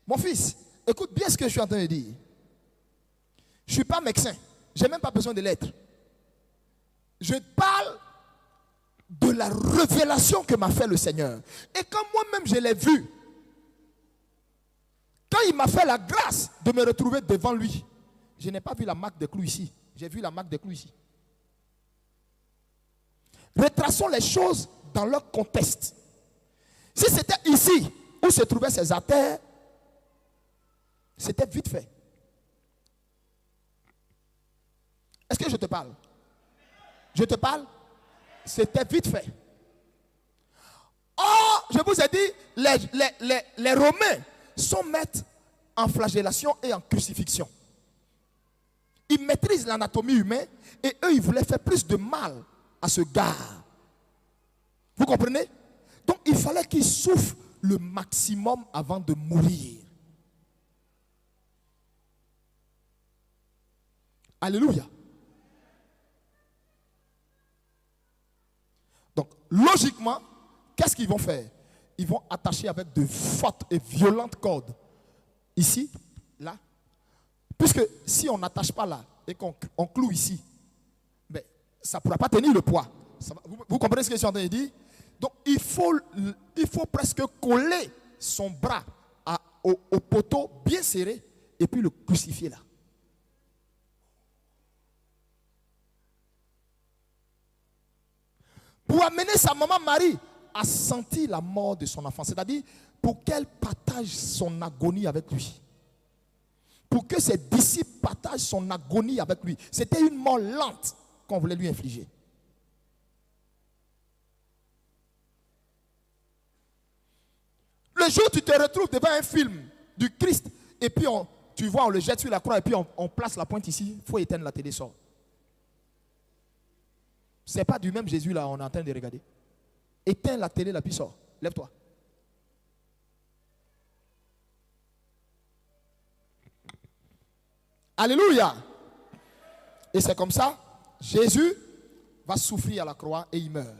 Mon fils, écoute bien ce que je suis en train de dire. Je ne suis pas médecin. Je n'ai même pas besoin de l'être. Je parle de la révélation que m'a fait le Seigneur. Et quand moi-même je l'ai vu, quand il m'a fait la grâce de me retrouver devant lui, je n'ai pas vu la marque de clous ici. J'ai vu la marque de clous ici. Retraçons les choses dans leur contexte. Si c'était ici où se trouvaient ces artères, c'était vite fait. Est-ce que je te parle? Je te parle? C'était vite fait. Or, je vous ai dit, les Romains sont maîtres en flagellation et en crucifixion. Ils maîtrisent l'anatomie humaine et eux, ils voulaient faire plus de mal à ce gars. Vous comprenez? Donc, il fallait qu'il souffre le maximum avant de mourir. Alléluia. Donc, logiquement, qu'est-ce qu'ils vont faire? Ils vont attacher avec de fortes et violentes cordes. Ici, là. Puisque si on n'attache pas là et qu'on cloue ici, ben, ça ne pourra pas tenir le poids. Vous comprenez ce que je suis en train de dire? Donc, il faut presque coller son bras au poteau bien serré et puis le crucifier là. Pour amener sa maman Marie à sentir la mort de son enfant. C'est-à-dire pour qu'elle partage son agonie avec lui. Pour que ses disciples partagent son agonie avec lui. C'était une mort lente qu'on voulait lui infliger. Le jour où tu te retrouves devant un film du Christ et puis tu vois, on le jette sur la croix et puis on place la pointe ici, il faut éteindre la télé, sort. Ce n'est pas du même Jésus là, on est en train de regarder. Éteins la télé là, puis sort. Lève-toi. Alléluia. Et c'est comme ça, Jésus va souffrir à la croix et il meurt.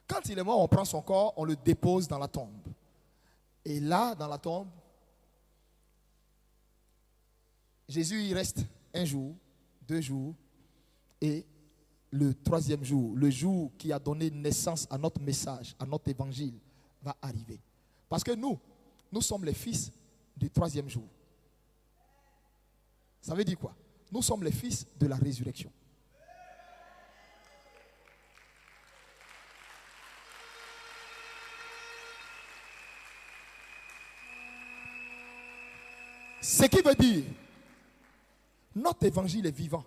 Quand il est mort, on prend son corps, on le dépose dans la tombe. Et là, dans la tombe, Jésus il reste un jour, 2 jours, et le 3e jour, le jour qui a donné naissance à notre message, à notre évangile, va arriver. Parce que nous sommes les fils du 3e jour. Ça veut dire quoi? Nous sommes les fils de la résurrection. Ce qui veut dire, notre évangile est vivant.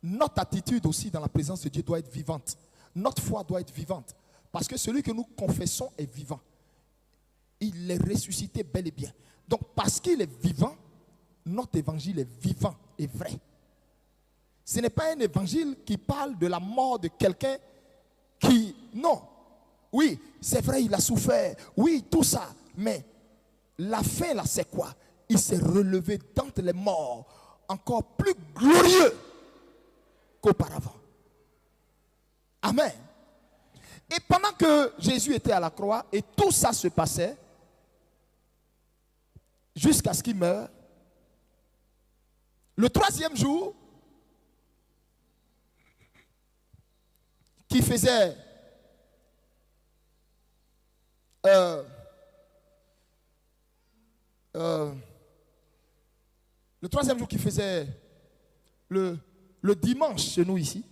Notre attitude aussi dans la présence de Dieu doit être vivante. Notre foi doit être vivante. Parce que celui que nous confessons est vivant. Il est ressuscité bel et bien. Donc parce qu'il est vivant, notre évangile est vivant et vrai. Ce n'est pas un évangile qui parle de la mort de quelqu'un qui... Non. Oui, c'est vrai, il a souffert. Oui, tout ça. Mais la fin là, c'est quoi? Il s'est relevé d'entre les morts, encore plus glorieux qu'auparavant. Amen. Et pendant que Jésus était à la croix et tout ça se passait, jusqu'à ce qu'il meure, le 3e jour, qui faisait le 3e jour qui faisait le dimanche chez nous ici,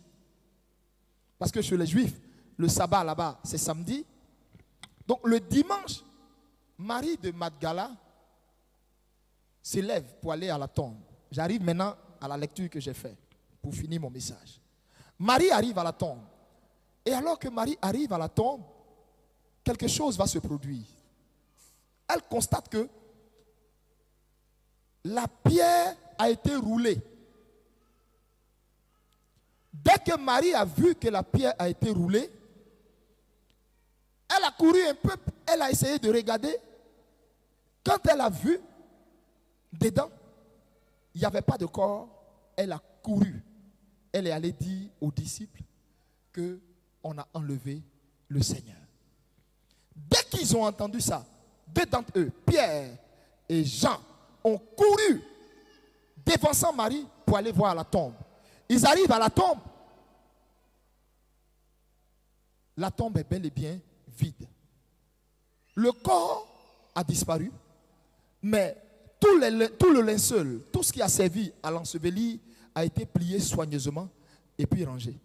parce que chez les Juifs, le sabbat là-bas, c'est samedi. Donc le dimanche, Marie de Magdala s'élève pour aller à la tombe. J'arrive maintenant à la lecture que j'ai faite pour finir mon message. Marie arrive à la tombe. Et alors que Marie arrive à la tombe, quelque chose va se produire. Elle constate que la pierre a été roulée. Dès que Marie a vu que la pierre a été roulée, elle a couru un peu, elle a essayé de regarder. Quand elle a vu dedans, il n'y avait pas de corps, elle a couru. Elle est allée dire aux disciples qu'on a enlevé le Seigneur. Dès qu'ils ont entendu ça, deux d'entre eux, Pierre et Jean, ont couru dévançant Marie pour aller voir la tombe. Ils arrivent à la tombe. La tombe est bel et bien vide. Le corps a disparu, mais tout le linceul, tout ce qui a servi à l'ensevelir a été plié soigneusement et puis rangé.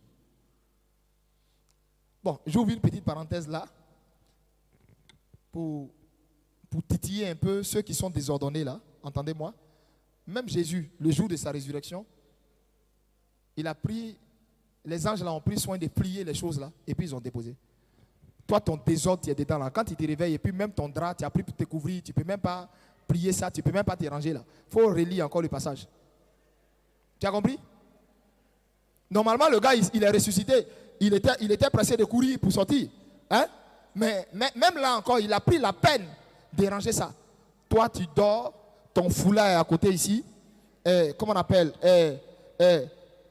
Bon, j'ouvre une petite parenthèse là pour titiller un peu ceux qui sont désordonnés là. Entendez-moi. Même Jésus, le jour de sa résurrection, les anges là ont pris soin de plier les choses là et puis ils ont déposé. Toi, ton désordre, tu es dedans là. Quand tu te réveilles et puis même ton drap, tu as pris pour te couvrir, tu ne peux même pas plier ça, tu ne peux même pas te ranger là. Il faut relire encore le passage. Tu as compris? Normalement, le gars, il est ressuscité. Il était pressé de courir pour sortir. Hein? Mais même là encore, il a pris la peine de ranger ça. Toi, tu dors, ton foulard est à côté ici. Comment on appelle?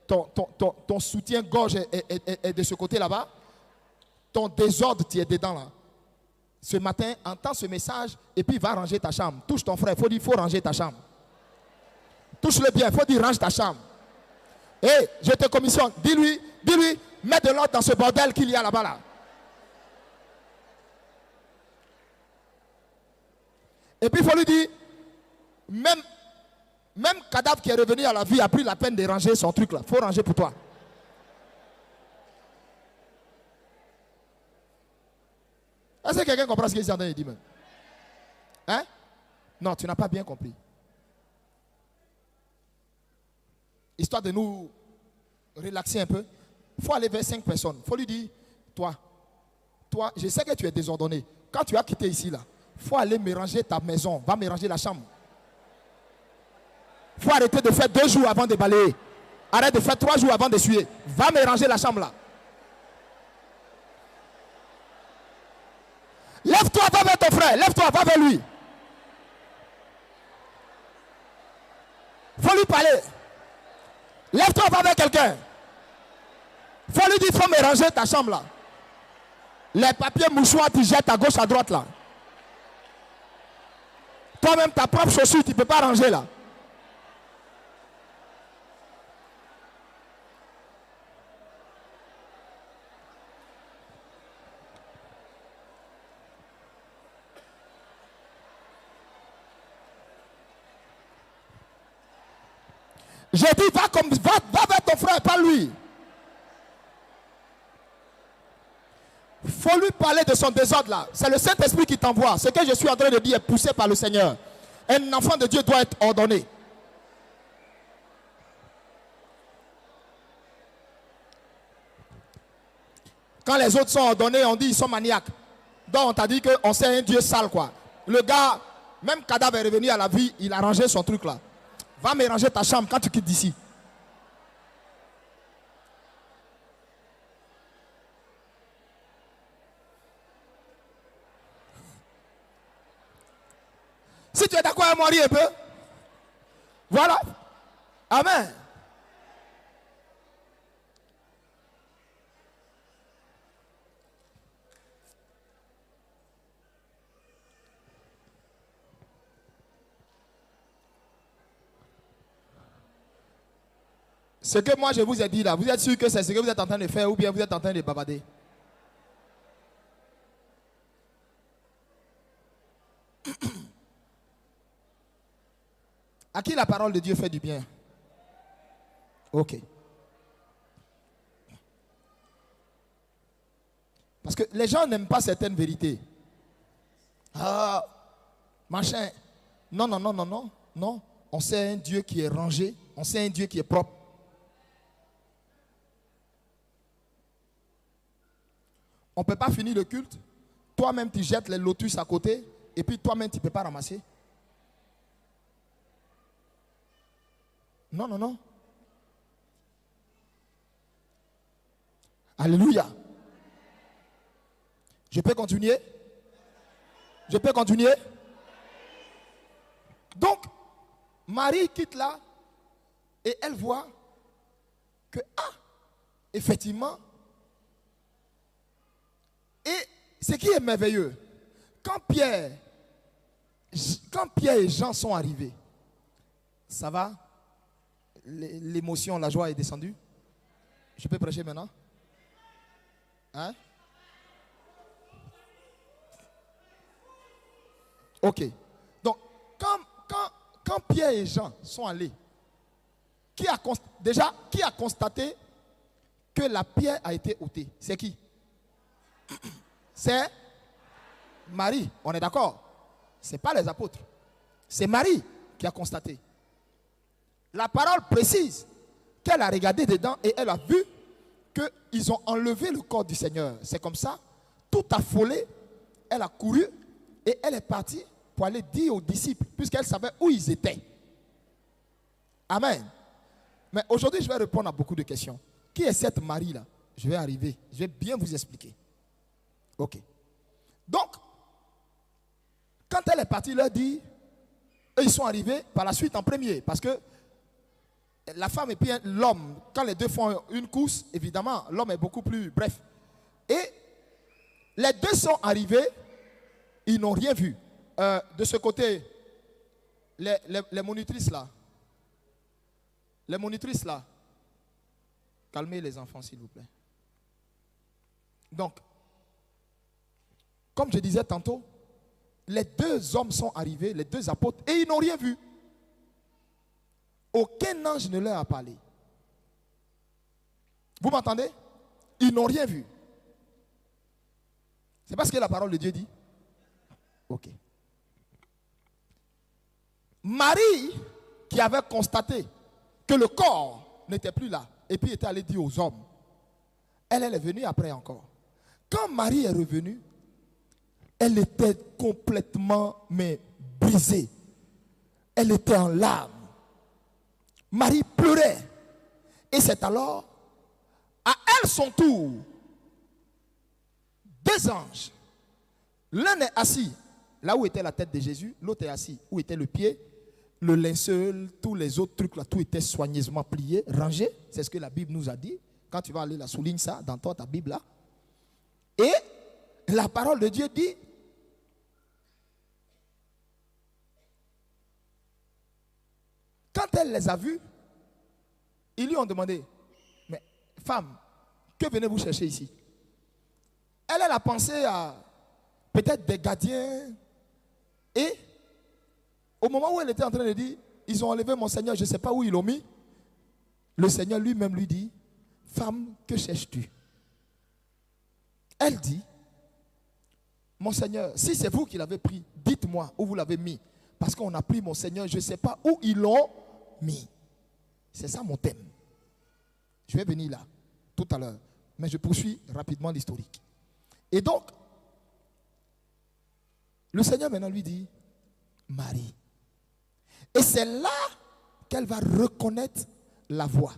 Ton soutien-gorge est de ce côté là-bas. Ton désordre, tu es dedans là. Ce matin, entends ce message et puis va ranger ta chambre. Touche ton frère, il faut ranger ta chambre. Touche-le bien, il faut dire range ta chambre. Et je te commissionne, dis-lui, mets de l'ordre dans ce bordel qu'il y a là-bas là. Et puis il faut lui dire, même cadavre qui est revenu à la vie a pris la peine de ranger son truc là. Il faut ranger pour toi. Est-ce que quelqu'un comprend ce qu'il est en train de dire même? Hein? Non, tu n'as pas bien compris. Histoire de nous relaxer un peu, il faut aller vers 5 personnes. Il faut lui dire, toi, je sais que tu es désordonné. Quand tu as quitté ici là, il faut aller mélanger ta maison, va mélanger la chambre. Il faut arrêter de faire 2 jours avant de balayer. Arrête de faire 3 jours avant d'essuyer. Va mélanger la chambre là. Lève-toi, va vers ton frère. Lève-toi, va vers lui. Il faut lui parler. Lève-toi, va vers quelqu'un. Il faut lui dire, il faut mélanger ta chambre là. Les papiers mouchoirs, tu jettes à gauche, à droite là. Toi-même, ta propre chaussure, tu ne peux pas ranger là. J'ai dit, va vers ton frère, pas lui. Il faut lui parler de son désordre là. C'est le Saint-Esprit qui t'envoie. Ce que je suis en train de dire est poussé par le Seigneur. Un enfant de Dieu doit être ordonné. Quand les autres sont ordonnés, on dit ils sont maniaques. Donc on t'a dit qu'on sait un Dieu sale quoi. Le gars, même cadavre est revenu à la vie, il a rangé son truc là. Va mélanger ta chambre quand tu quittes d'ici. Si tu es d'accord avec moi, ris un peu. Voilà. Amen. Ce que moi je vous ai dit là, vous êtes sûr que c'est ce que vous êtes en train de faire ou bien vous êtes en train de bavarder? À qui la parole de Dieu fait du bien? Ok. Parce que les gens n'aiment pas certaines vérités. Ah, machin. Non. Non, on sait un Dieu qui est rangé, on sait un Dieu qui est propre. On ne peut pas finir le culte. Toi-même, tu jettes les lotus à côté et puis toi-même, tu ne peux pas ramasser. Non, non, non. Alléluia. Je peux continuer? Je peux continuer? Donc, Marie quitte là et elle voit que, effectivement, et ce qui est merveilleux, quand Pierre et Jean sont arrivés, ça va? L'émotion, la joie est descendue? Je peux prêcher maintenant? Hein? Ok. Donc, quand Pierre et Jean sont allés, qui a constaté que la pierre a été ôtée? C'est qui? C'est Marie. On est d'accord? Ce n'est pas les apôtres. C'est Marie qui a constaté. La parole précise qu'elle a regardé dedans et elle a vu qu'ils ont enlevé le corps du Seigneur. C'est comme ça, tout affolée, elle a couru et elle est partie pour aller dire aux disciples, puisqu'elle savait où ils étaient. Amen. Mais aujourd'hui, je vais répondre à beaucoup de questions. Qui est cette Marie-là? Je vais arriver, je vais bien vous expliquer. Ok. Donc, quand elle est partie, elle leur dit, eux, ils sont arrivés par la suite en premier, parce que la femme et puis l'homme, quand les deux font une course, évidemment, l'homme est beaucoup plus bref. Et les deux sont arrivés, ils n'ont rien vu. De ce côté, les monitrices là, calmez les enfants s'il vous plaît. Donc, comme je disais tantôt, les deux hommes sont arrivés, les deux apôtres, et ils n'ont rien vu. Aucun ange ne leur a parlé. Vous m'entendez? Ils n'ont rien vu. C'est pas ce que la parole de Dieu dit? Ok. Marie, qui avait constaté que le corps n'était plus là, et puis était allée dire aux hommes, elle est venue après encore. Quand Marie est revenue, elle était complètement brisée. Elle était en larmes. Marie pleurait. Et c'est alors, à elle son tour, deux anges. L'un est assis là où était la tête de Jésus, l'autre est assis où était le pied, le linceul, tous les autres trucs là, tout était soigneusement plié, rangé. C'est ce que la Bible nous a dit. Quand tu vas aller la souligne ça dans ta Bible là. Et la parole de Dieu dit, quand elle les a vus, ils lui ont demandé, mais femme, que venez-vous chercher ici? Elle a pensé à peut-être des gardiens. Et au moment où elle était en train de dire, ils ont enlevé mon Seigneur, je ne sais pas où ils l'ont mis. Le Seigneur lui-même lui dit, femme, que cherches-tu? Elle dit, mon Seigneur, si c'est vous qui l'avez pris, dites-moi où vous l'avez mis. Parce qu'on a pris mon Seigneur, je ne sais pas où ils l'ont mis. C'est ça mon thème. Je vais venir là, tout à l'heure. Mais je poursuis rapidement l'historique. Et donc, le Seigneur maintenant lui dit, Marie. Et c'est là qu'elle va reconnaître la voix.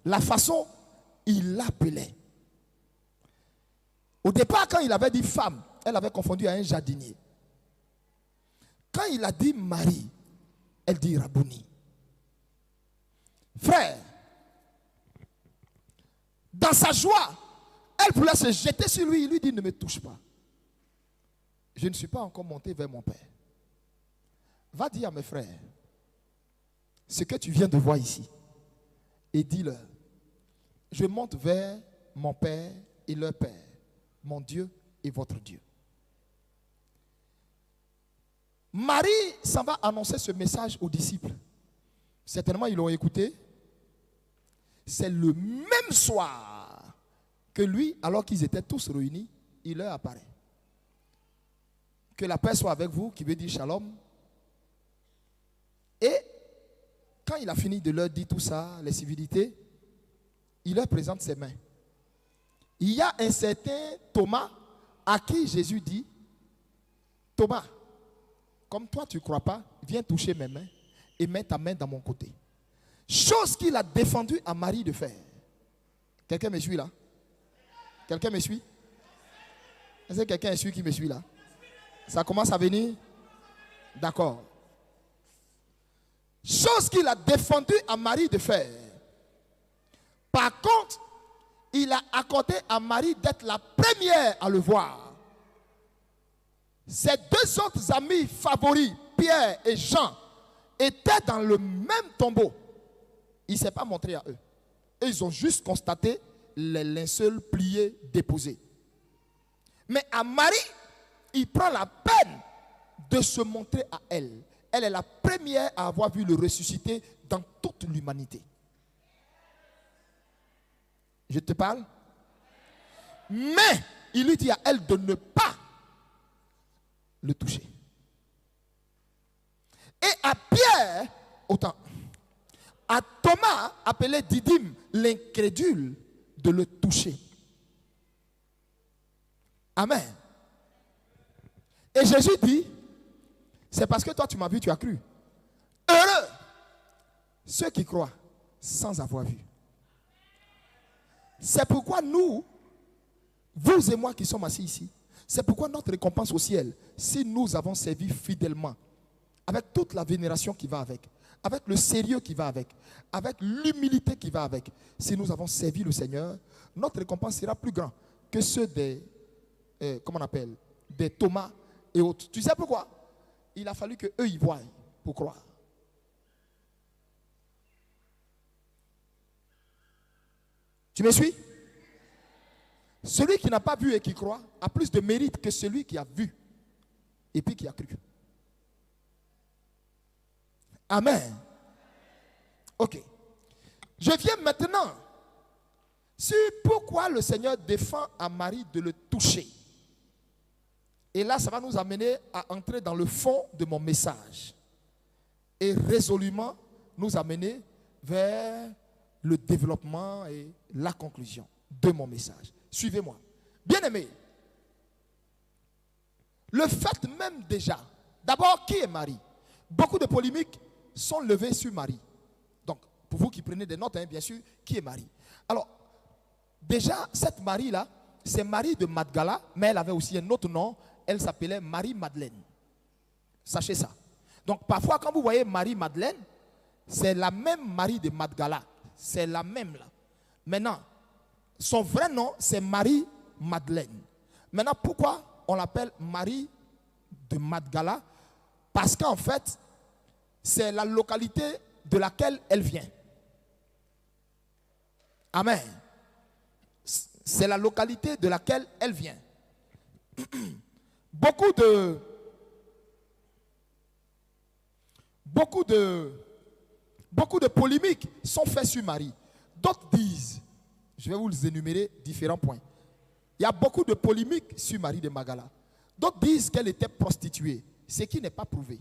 La façon il l'appelait. Au départ, quand il avait dit femme, elle avait confondu à un jardinier. Quand il a dit Marie, elle dit Rabouni. Frère, dans sa joie, elle voulait se jeter sur lui. Il lui dit, ne me touche pas. Je ne suis pas encore monté vers mon Père. Va dire à mes frères ce que tu viens de voir ici. Et dis-leur, je monte vers mon Père et leur Père, mon Dieu et votre Dieu. Marie s'en va annoncer ce message aux disciples. Certainement, ils l'ont écouté. C'est le même soir que lui, alors qu'ils étaient tous réunis, il leur apparaît. Que la paix soit avec vous, qui veut dire shalom. Et quand il a fini de leur dire tout ça, les civilités, il leur présente ses mains. Il y a un certain Thomas à qui Jésus dit, Thomas, comme toi tu ne crois pas, viens toucher mes mains et mets ta main dans mon côté. Chose qu'il a défendu à Marie de faire. Quelqu'un me suit là? Quelqu'un me suit? Est-ce que quelqu'un est sûr qui me suit là? Ça commence à venir? D'accord. Chose qu'il a défendu à Marie de faire. Par contre, il a accordé à Marie d'être la première à le voir. Ses deux autres amis favoris, Pierre et Jean, étaient dans le même tombeau. Il ne s'est pas montré à eux. Et ils ont juste constaté les linceuls pliés déposés. Mais à Marie, il prend la peine de se montrer à elle. Elle est la première à avoir vu le ressuscité dans toute l'humanité. Je te parle? Mais il lui dit à elle de ne pas le toucher. Et à Pierre, autant, à Thomas, appelé Didyme, l'incrédule, de le toucher. Amen. Et Jésus dit, c'est parce que toi tu m'as vu, tu as cru. Heureux ceux qui croient sans avoir vu. C'est pourquoi nous, vous et moi qui sommes assis ici, c'est pourquoi notre récompense au ciel, si nous avons servi fidèlement, avec toute la vénération qui va avec le sérieux qui va avec l'humilité qui va avec, si nous avons servi le Seigneur, notre récompense sera plus grande que ceux des, comment on appelle, des Thomas et autres. Tu sais pourquoi? Il a fallu qu'eux y voient pour croire. Tu me suis? Celui qui n'a pas vu et qui croit a plus de mérite que celui qui a vu et puis qui a cru. Amen. Ok. Je viens maintenant sur pourquoi le Seigneur défend à Marie de le toucher. Et là, ça va nous amener à entrer dans le fond de mon message. Et résolument nous amener vers le développement et la conclusion de mon message. Suivez-moi. Bien-aimés, le fait même déjà, d'abord, qui est Marie? Beaucoup de polémiques sont levées sur Marie. Donc, pour vous qui prenez des notes, bien sûr, qui est Marie? Alors, déjà, cette Marie-là, c'est Marie de Magdala, mais elle avait aussi un autre nom, elle s'appelait Marie-Madeleine. Sachez ça. Donc, parfois, quand vous voyez Marie-Madeleine, c'est la même Marie de Magdala. C'est la même là. Maintenant, son vrai nom, c'est Marie-Madeleine. Maintenant, pourquoi on l'appelle Marie de Magdala? Parce qu'en fait, c'est la localité de laquelle elle vient. Amen. C'est la localité de laquelle elle vient. Beaucoup de polémiques sont faites sur Marie. D'autres disent, je vais vous les énumérer différents points. Il y a beaucoup de polémiques sur Marie de Magdala. D'autres disent qu'elle était prostituée, ce qui n'est pas prouvé.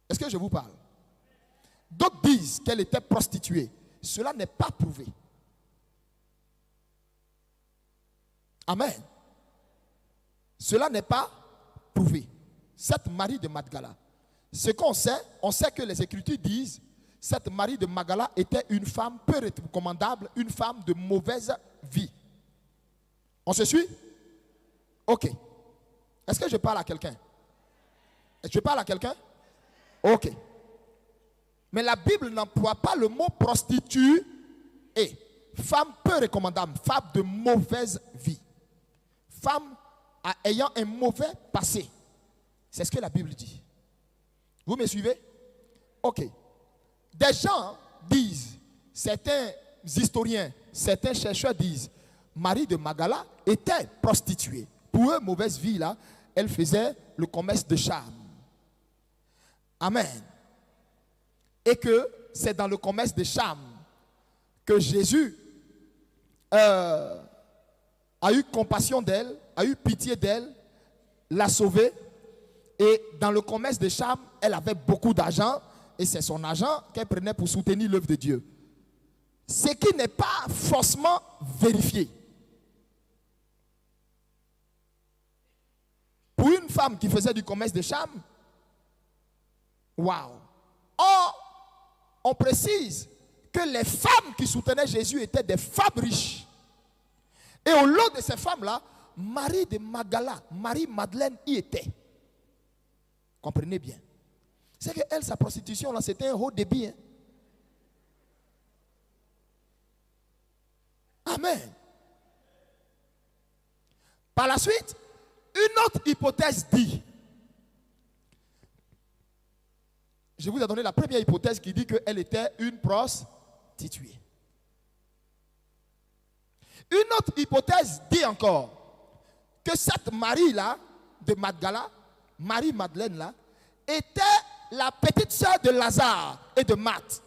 Est-ce que je vous parle? D'autres disent qu'elle était prostituée. Cela n'est pas prouvé. Amen. Cela n'est pas prouvé. Cette Marie de Magdala. Ce qu'on sait, on sait que les Écritures disent cette Marie de Magdala était une femme peu recommandable, une femme de mauvaise vie. On se suit? Ok. Est-ce que je parle à quelqu'un? Je parle à quelqu'un? Ok. Mais la Bible n'emploie pas le mot prostituée. Femme peu recommandable, femme de mauvaise vie. Femme ayant un mauvais passé. C'est ce que la Bible dit. Vous me suivez? Ok. Des gens disent, certains historiens, certains chercheurs disent, Marie de Magdala était prostituée. Pour eux, mauvaise vie là, elle faisait le commerce de charme. Amen. Et que c'est dans le commerce de charme que Jésus a eu compassion d'elle, a eu pitié d'elle, l'a sauvée. Et dans le commerce de charme, elle avait beaucoup d'argent. et c'est son argent qu'elle prenait pour soutenir l'œuvre de Dieu. Ce qui n'est pas forcément vérifié. Pour une femme qui faisait du commerce de charme, waouh! Or, on précise que les femmes qui soutenaient Jésus étaient des femmes riches. Et au lot de ces femmes-là, Marie de Magdala, Marie-Madeleine y était. Comprenez bien. C'est qu'elle, sa prostitution, là, c'était un haut débit. Hein? Amen. Par la suite, une autre hypothèse dit, je vous ai donné la première hypothèse qui dit qu'elle était une prostituée. Une autre hypothèse dit encore que cette Marie-là, de Magdala, Marie-Madeleine-là, était la petite sœur de Lazare et de Marthe.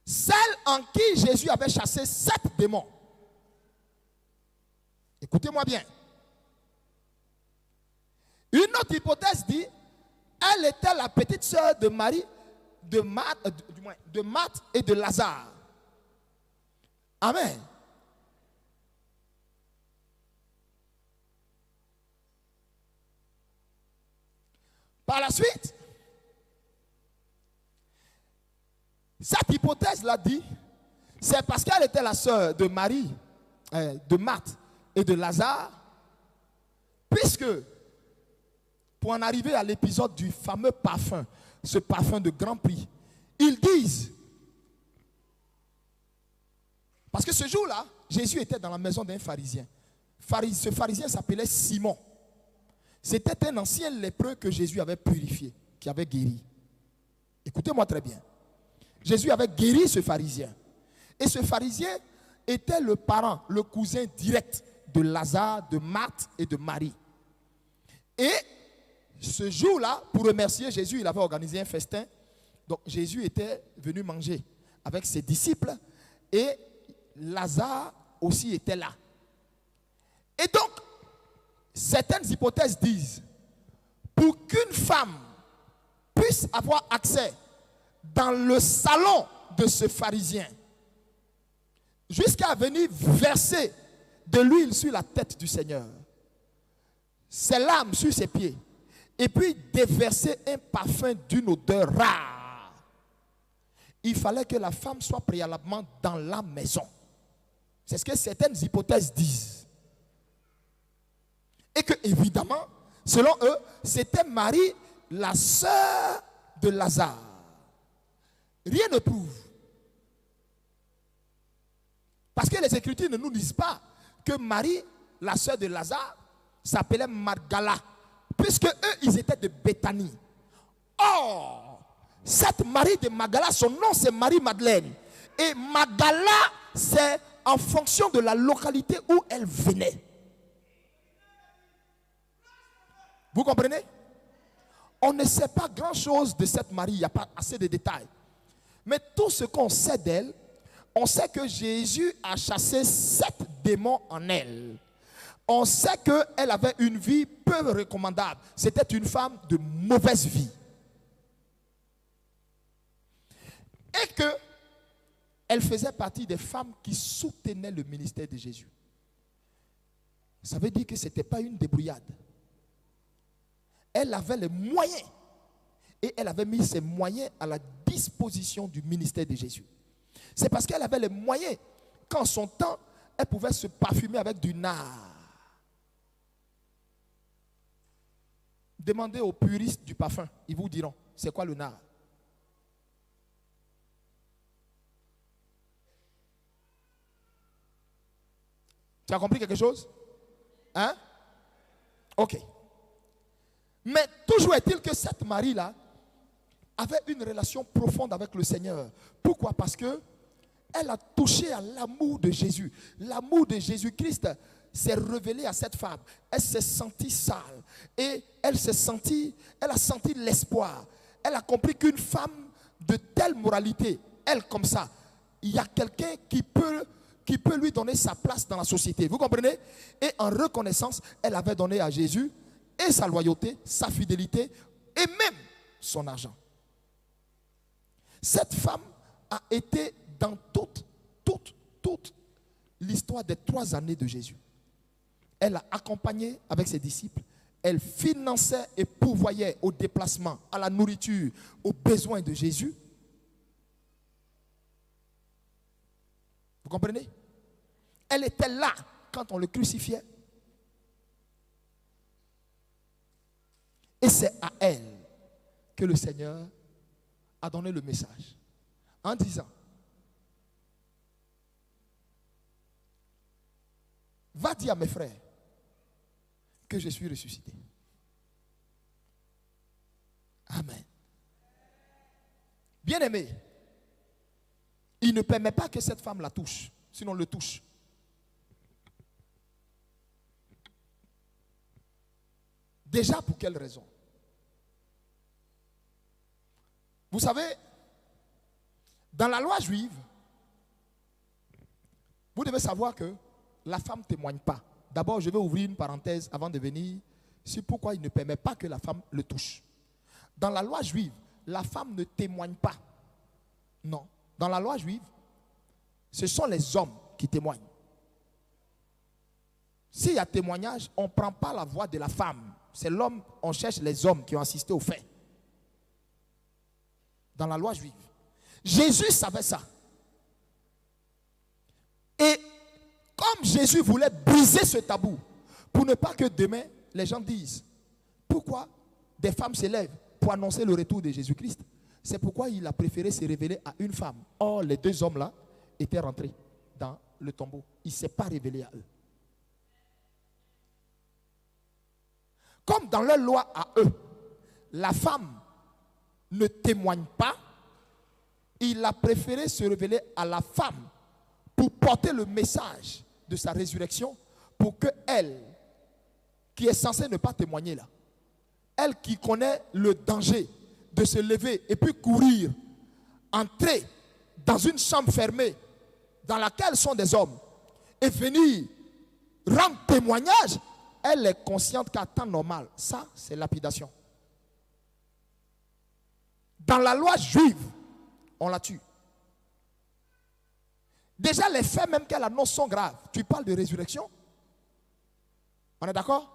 Celle en qui Jésus avait chassé 7 démons. Écoutez-moi bien. Une autre hypothèse dit, elle était la petite sœur de Marie, de Marthe et de Lazare. Amen. Par la suite, cette hypothèse-là dit, c'est parce qu'elle était la sœur de Marie, de Marthe et de Lazare, puisque, pour en arriver à l'épisode du fameux parfum, ce parfum de grand prix, ils disent, parce que ce jour-là, Jésus était dans la maison d'un pharisien. Ce pharisien s'appelait Simon. C'était un ancien lépreux que Jésus avait purifié, qui avait guéri. Écoutez-moi très bien. Jésus avait guéri ce pharisien. Et ce pharisien était le parent, le cousin direct de Lazare, de Marthe et de Marie. Et ce jour-là, pour remercier Jésus, il avait organisé un festin. Donc Jésus était venu manger avec ses disciples et Lazare aussi était là. Et donc, certaines hypothèses disent, pour qu'une femme puisse avoir accès dans le salon de ce pharisien, jusqu'à venir verser de l'huile sur la tête du Seigneur, ses larmes sur ses pieds, et puis déverser un parfum d'une odeur rare, il fallait que la femme soit préalablement dans la maison. C'est ce que certaines hypothèses disent. Et que, évidemment, selon eux, c'était Marie, la sœur de Lazare. Rien ne prouve. Parce que les Écritures ne nous disent pas que Marie, la sœur de Lazare, s'appelait Magdala. Puisque eux, ils étaient de Béthanie. Or, cette Marie de Magdala, son nom c'est Marie-Madeleine. Et Magdala, c'est en fonction de la localité où elle venait. Vous comprenez? On ne sait pas grand-chose de cette Marie, il n'y a pas assez de détails. Mais tout ce qu'on sait d'elle, on sait que Jésus a chassé 7 démons en elle. On sait qu'elle avait une vie peu recommandable. C'était une femme de mauvaise vie. Et qu'elle faisait partie des femmes qui soutenaient le ministère de Jésus. Ça veut dire que ce n'était pas une débrouillade. Elle avait les moyens. Et elle avait mis ses moyens à la disposition du ministère de Jésus. C'est parce qu'elle avait les moyens qu'en son temps, elle pouvait se parfumer avec du nard. Demandez aux puristes du parfum, ils vous diront, c'est quoi le nard? Tu as compris quelque chose? Hein? Ok. Mais toujours est-il que cette Marie-là avait une relation profonde avec le Seigneur. Pourquoi? Parce que elle a touché à l'amour de Jésus. L'amour de Jésus-Christ s'est révélé à cette femme. Elle s'est sentie sale. Et elle a senti l'espoir. Elle a compris qu'une femme de telle moralité, elle comme ça, il y a quelqu'un qui peut lui donner sa place dans la société. Vous comprenez? Et en reconnaissance, elle avait donné à Jésus et sa loyauté, sa fidélité et même son argent. Cette femme a été dans toute l'histoire des 3 années de Jésus. Elle a accompagné avec ses disciples. Elle finançait et pourvoyait au déplacement, à la nourriture, aux besoins de Jésus. Vous comprenez? Elle était là quand on le crucifiait. Et c'est à elle que le Seigneur a donné le message en disant: va dire à mes frères que je suis ressuscité. Amen. Bien-aimé, il ne permet pas que cette femme la touche, sinon le touche. Déjà, pour quelle raison? Vous savez, dans la loi juive, vous devez savoir que la femme ne témoigne pas. D'abord, je vais ouvrir une parenthèse avant de venir sur pourquoi il ne permet pas que la femme le touche. Dans la loi juive, la femme ne témoigne pas. Non. Dans la loi juive, ce sont les hommes qui témoignent. S'il y a témoignage, on ne prend pas la voix de la femme. C'est l'homme, on cherche les hommes qui ont assisté au fait. Dans la loi juive. Jésus savait ça. Et comme Jésus voulait briser ce tabou, pour ne pas que demain, les gens disent, pourquoi des femmes s'élèvent pour annoncer le retour de Jésus-Christ? C'est pourquoi il a préféré se révéler à une femme. Or, les 2 hommes-là étaient rentrés dans le tombeau. Il ne s'est pas révélé à eux. Comme dans leur loi à eux, la femme ne témoigne pas, il a préféré se révéler à la femme pour porter le message de sa résurrection, pour que elle, qui est censée ne pas témoigner là, elle qui connaît le danger de se lever et puis courir, entrer dans une chambre fermée dans laquelle sont des hommes et venir rendre témoignage, elle est consciente qu'à temps normal, ça c'est lapidation. Dans la loi juive, on la tue. Déjà, les faits même qu'elle annonce sont graves. Tu parles de résurrection? On est d'accord?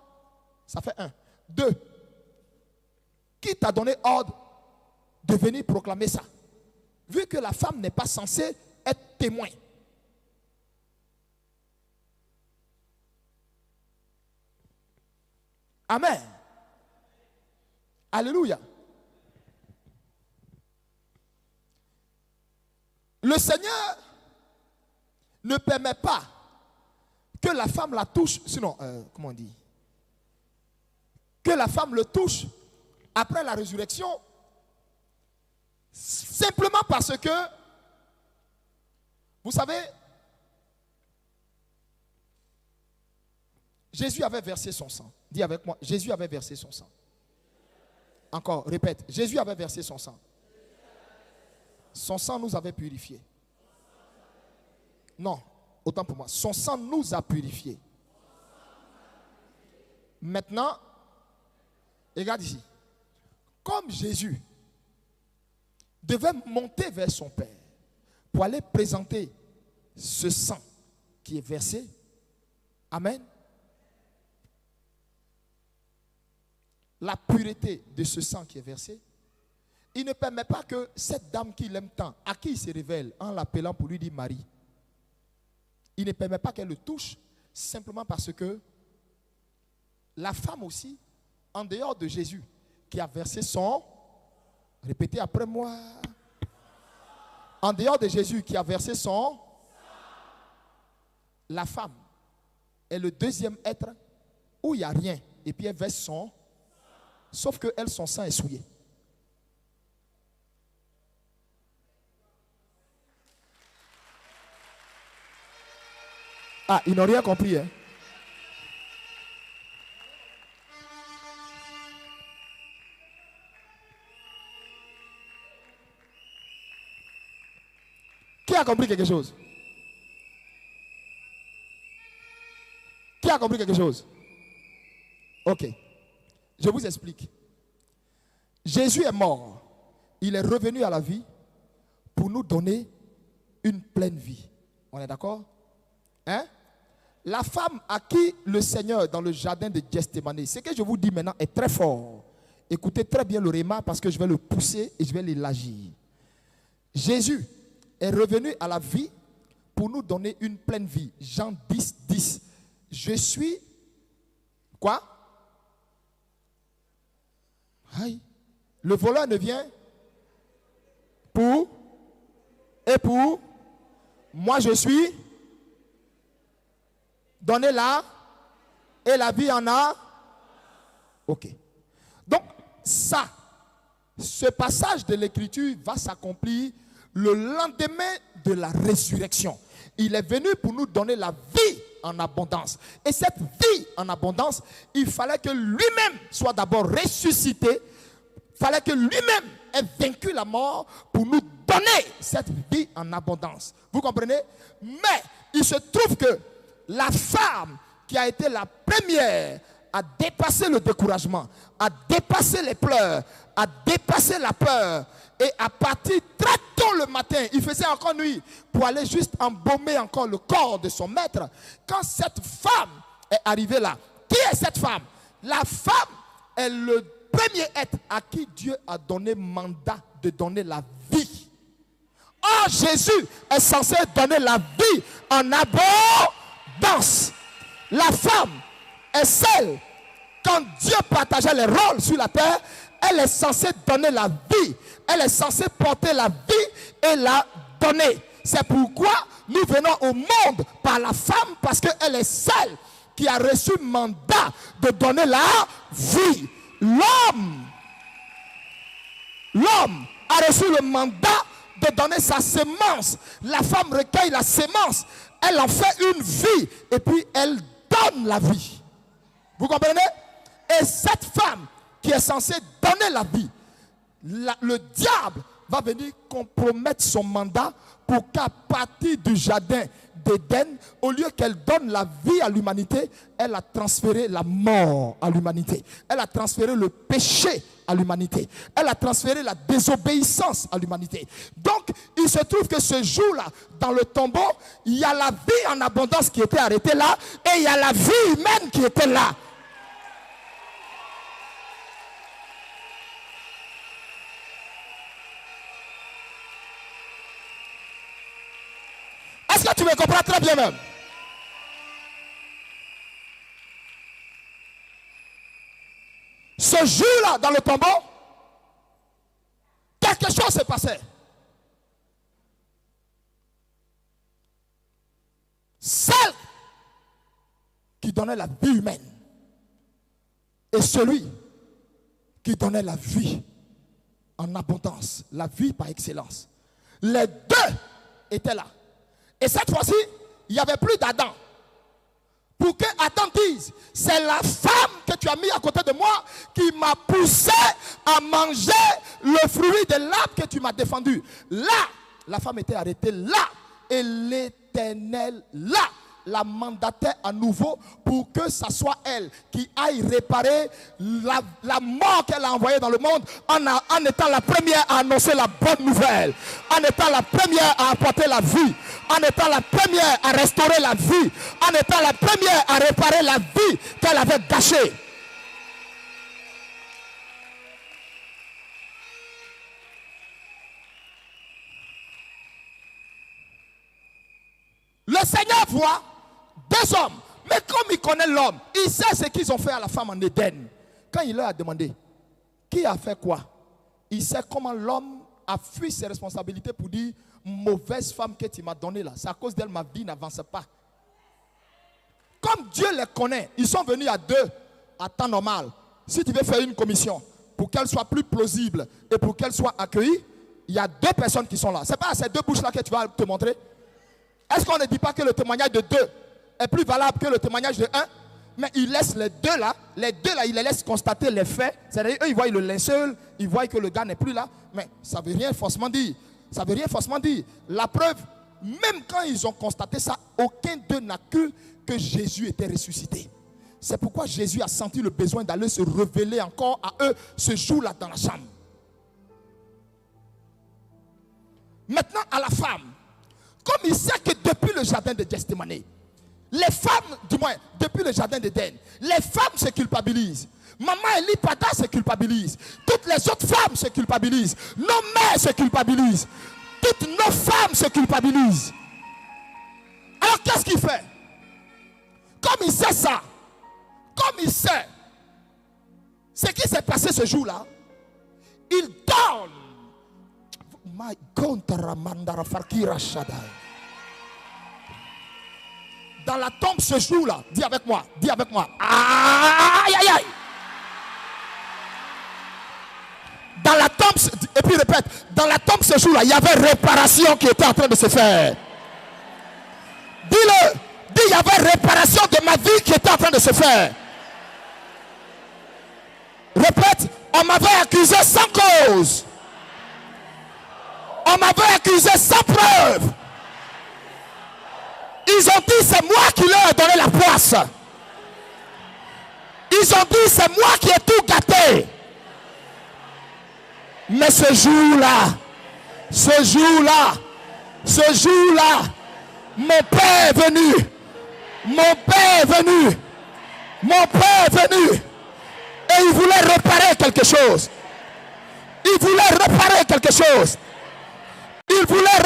Ça fait 1. 2. Qui t'a donné ordre de venir proclamer ça? Vu que la femme n'est pas censée être témoin. Amen. Alléluia. Le Seigneur ne permet pas que la femme la touche, sinon, comment on dit? Que la femme le touche après la résurrection, simplement parce que, vous savez, Jésus avait versé son sang. Dis avec moi, Jésus avait versé son sang. Encore, répète, Jésus avait versé son sang. Son sang nous avait purifiés. Non, autant pour moi. Son sang nous a purifiés. Maintenant, regarde ici. Comme Jésus devait monter vers son Père pour aller présenter ce sang qui est versé, amen, la pureté de ce sang qui est versé, il ne permet pas que cette dame qu'il aime tant, à qui il se révèle en l'appelant pour lui dire Marie, il ne permet pas qu'elle le touche simplement parce que la femme aussi, en dehors de Jésus, qui a versé son, répétez après moi, en dehors de Jésus qui a versé son, la femme est le deuxième être où il n'y a rien et puis elle verse son, sauf que elle, son sang est souillé. Ah, ils n'ont rien compris, hein? Qui a compris quelque chose? Qui a compris quelque chose? Ok. Je vous explique. Jésus est mort. Il est revenu à la vie. pour nous donner une pleine vie. On est d'accord? Hein? La femme à qui le Seigneur dans le jardin de Gethsémani, ce que je vous dis maintenant est très fort. Écoutez très bien le réma parce que je vais le pousser et je vais l'élargir. Jésus est revenu à la vie pour nous donner une pleine vie. Jean 10, 10. Je suis... Quoi? Aïe. Le voleur ne vient pour... Et pour... Moi je suis... Donner là et la vie en a. Ok. Donc, ça, ce passage de l'écriture va s'accomplir le lendemain de la résurrection. Il est venu pour nous donner la vie en abondance. Et cette vie en abondance, il fallait que lui-même soit d'abord ressuscité. Il fallait que lui-même ait vaincu la mort pour nous donner cette vie en abondance. Vous comprenez? Mais il se trouve que la femme qui a été la première à dépasser le découragement, à dépasser les pleurs, à dépasser la peur, et à partir très tôt le matin, il faisait encore nuit, pour aller juste embaumer encore le corps de son maître. Quand cette femme est arrivée là, qui est cette femme? La femme est le premier être à qui Dieu a donné mandat de donner la vie. Or, Jésus est censé donner la vie en abondance. La femme est celle, quand Dieu partageait les rôles sur la terre, elle est censée donner la vie. Elle est censée porter la vie et la donner. C'est pourquoi nous venons au monde par la femme, parce qu'elle est celle qui a reçu le mandat de donner la vie. L'homme a reçu le mandat de donner sa semence. La femme recueille la semence. Elle en fait une vie et puis elle donne la vie. Vous comprenez? Et cette femme qui est censée donner la vie, le diable va venir compromettre son mandat pour qu'à partir du jardin d'Éden, au lieu qu'elle donne la vie à l'humanité, elle a transféré la mort à l'humanité. Elle a transféré le péché à l'humanité. Elle a transféré la désobéissance à l'humanité. Donc, il se trouve que ce jour-là, dans le tombeau, il y a la vie en abondance qui était arrêtée là, et il y a la vie humaine qui était là. Est-ce que tu me comprends très bien même? Ce jour-là, dans le tombeau, quelque chose s'est passé. Celle qui donnait la vie humaine et celui qui donnait la vie en abondance, la vie par excellence. Les deux étaient là. Et cette fois-ci, il n'y avait plus d'Adam. Pour que Adam dise, c'est la femme que tu as mis à côté de moi qui m'a poussé à manger le fruit de l'arbre que tu m'as défendu. Là, la femme était arrêtée là. Et l'Éternel là la mandatait à nouveau pour que ce soit elle qui aille réparer la mort qu'elle a envoyée dans le monde en étant la première à annoncer la bonne nouvelle, en étant la première à apporter la vie, en étant la première à restaurer la vie, en étant la première à réparer la vie qu'elle avait gâchée. Le Seigneur voit deux hommes, mais comme il connaît l'homme, il sait ce qu'ils ont fait à la femme en Éden. Quand il leur a demandé, qui a fait quoi? Il sait comment l'homme a fui ses responsabilités pour dire, mauvaise femme que tu m'as donnée là, c'est à cause d'elle ma vie n'avance pas. Comme Dieu les connaît, ils sont venus à deux, à temps normal. Si tu veux faire une commission, pour qu'elle soit plus plausible et pour qu'elle soit accueillie, il y a deux personnes qui sont là. Ce n'est pas à ces deux bouches là que tu vas te montrer. Est-ce qu'on ne dit pas que le témoignage de deux est plus valable que le témoignage de un? Mais il laisse les deux là, il les laisse constater les faits. C'est-à-dire, eux, ils voient le linceul, ils voient que le gars n'est plus là. Mais ça ne veut rien forcément dire. Ça ne veut rien forcément dire. La preuve, même quand ils ont constaté ça, aucun d'eux n'a cru que Jésus était ressuscité. C'est pourquoi Jésus a senti le besoin d'aller se révéler encore à eux ce jour-là dans la chambre. Maintenant, à la femme, comme il sait que depuis le jardin de Gethsémani, les femmes, du moins depuis le jardin d'Éden, les femmes se culpabilisent. Maman Elipada se culpabilise. Toutes les autres femmes se culpabilisent. Nos mères se culpabilisent. Toutes nos femmes se culpabilisent. Alors qu'est-ce qu'il fait? Comme il sait ça, comme il sait ce qui s'est passé ce jour-là, il donne. My God, dans la tombe ce jour-là, dis avec moi, aïe aïe aïe. Dans la tombe, et puis répète, dans la tombe ce jour-là, il y avait réparation qui était en train de se faire. Dis-le, dis, il y avait réparation de ma vie qui était en train de se faire. Répète, on m'avait accusé sans cause. On m'avait accusé sans preuve. Ils ont dit c'est moi qui leur ai donné la poisse. Ils ont dit c'est moi qui ai tout gâté. Mais ce jour-là, mon père est venu. Et il voulait réparer quelque chose. Il voulait rétablir quelque chose. Il voulait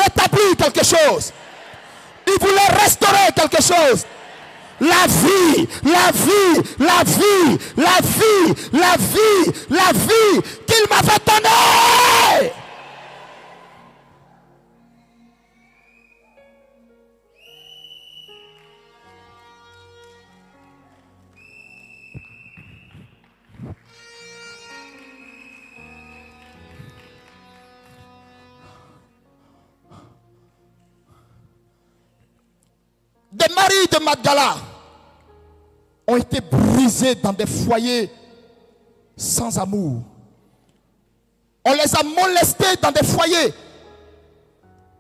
restaurer quelque chose. La vie qu'il m'avait donnée. Des maris de Magdala ont été brisés dans des foyers sans amour. On les a molestés dans des foyers.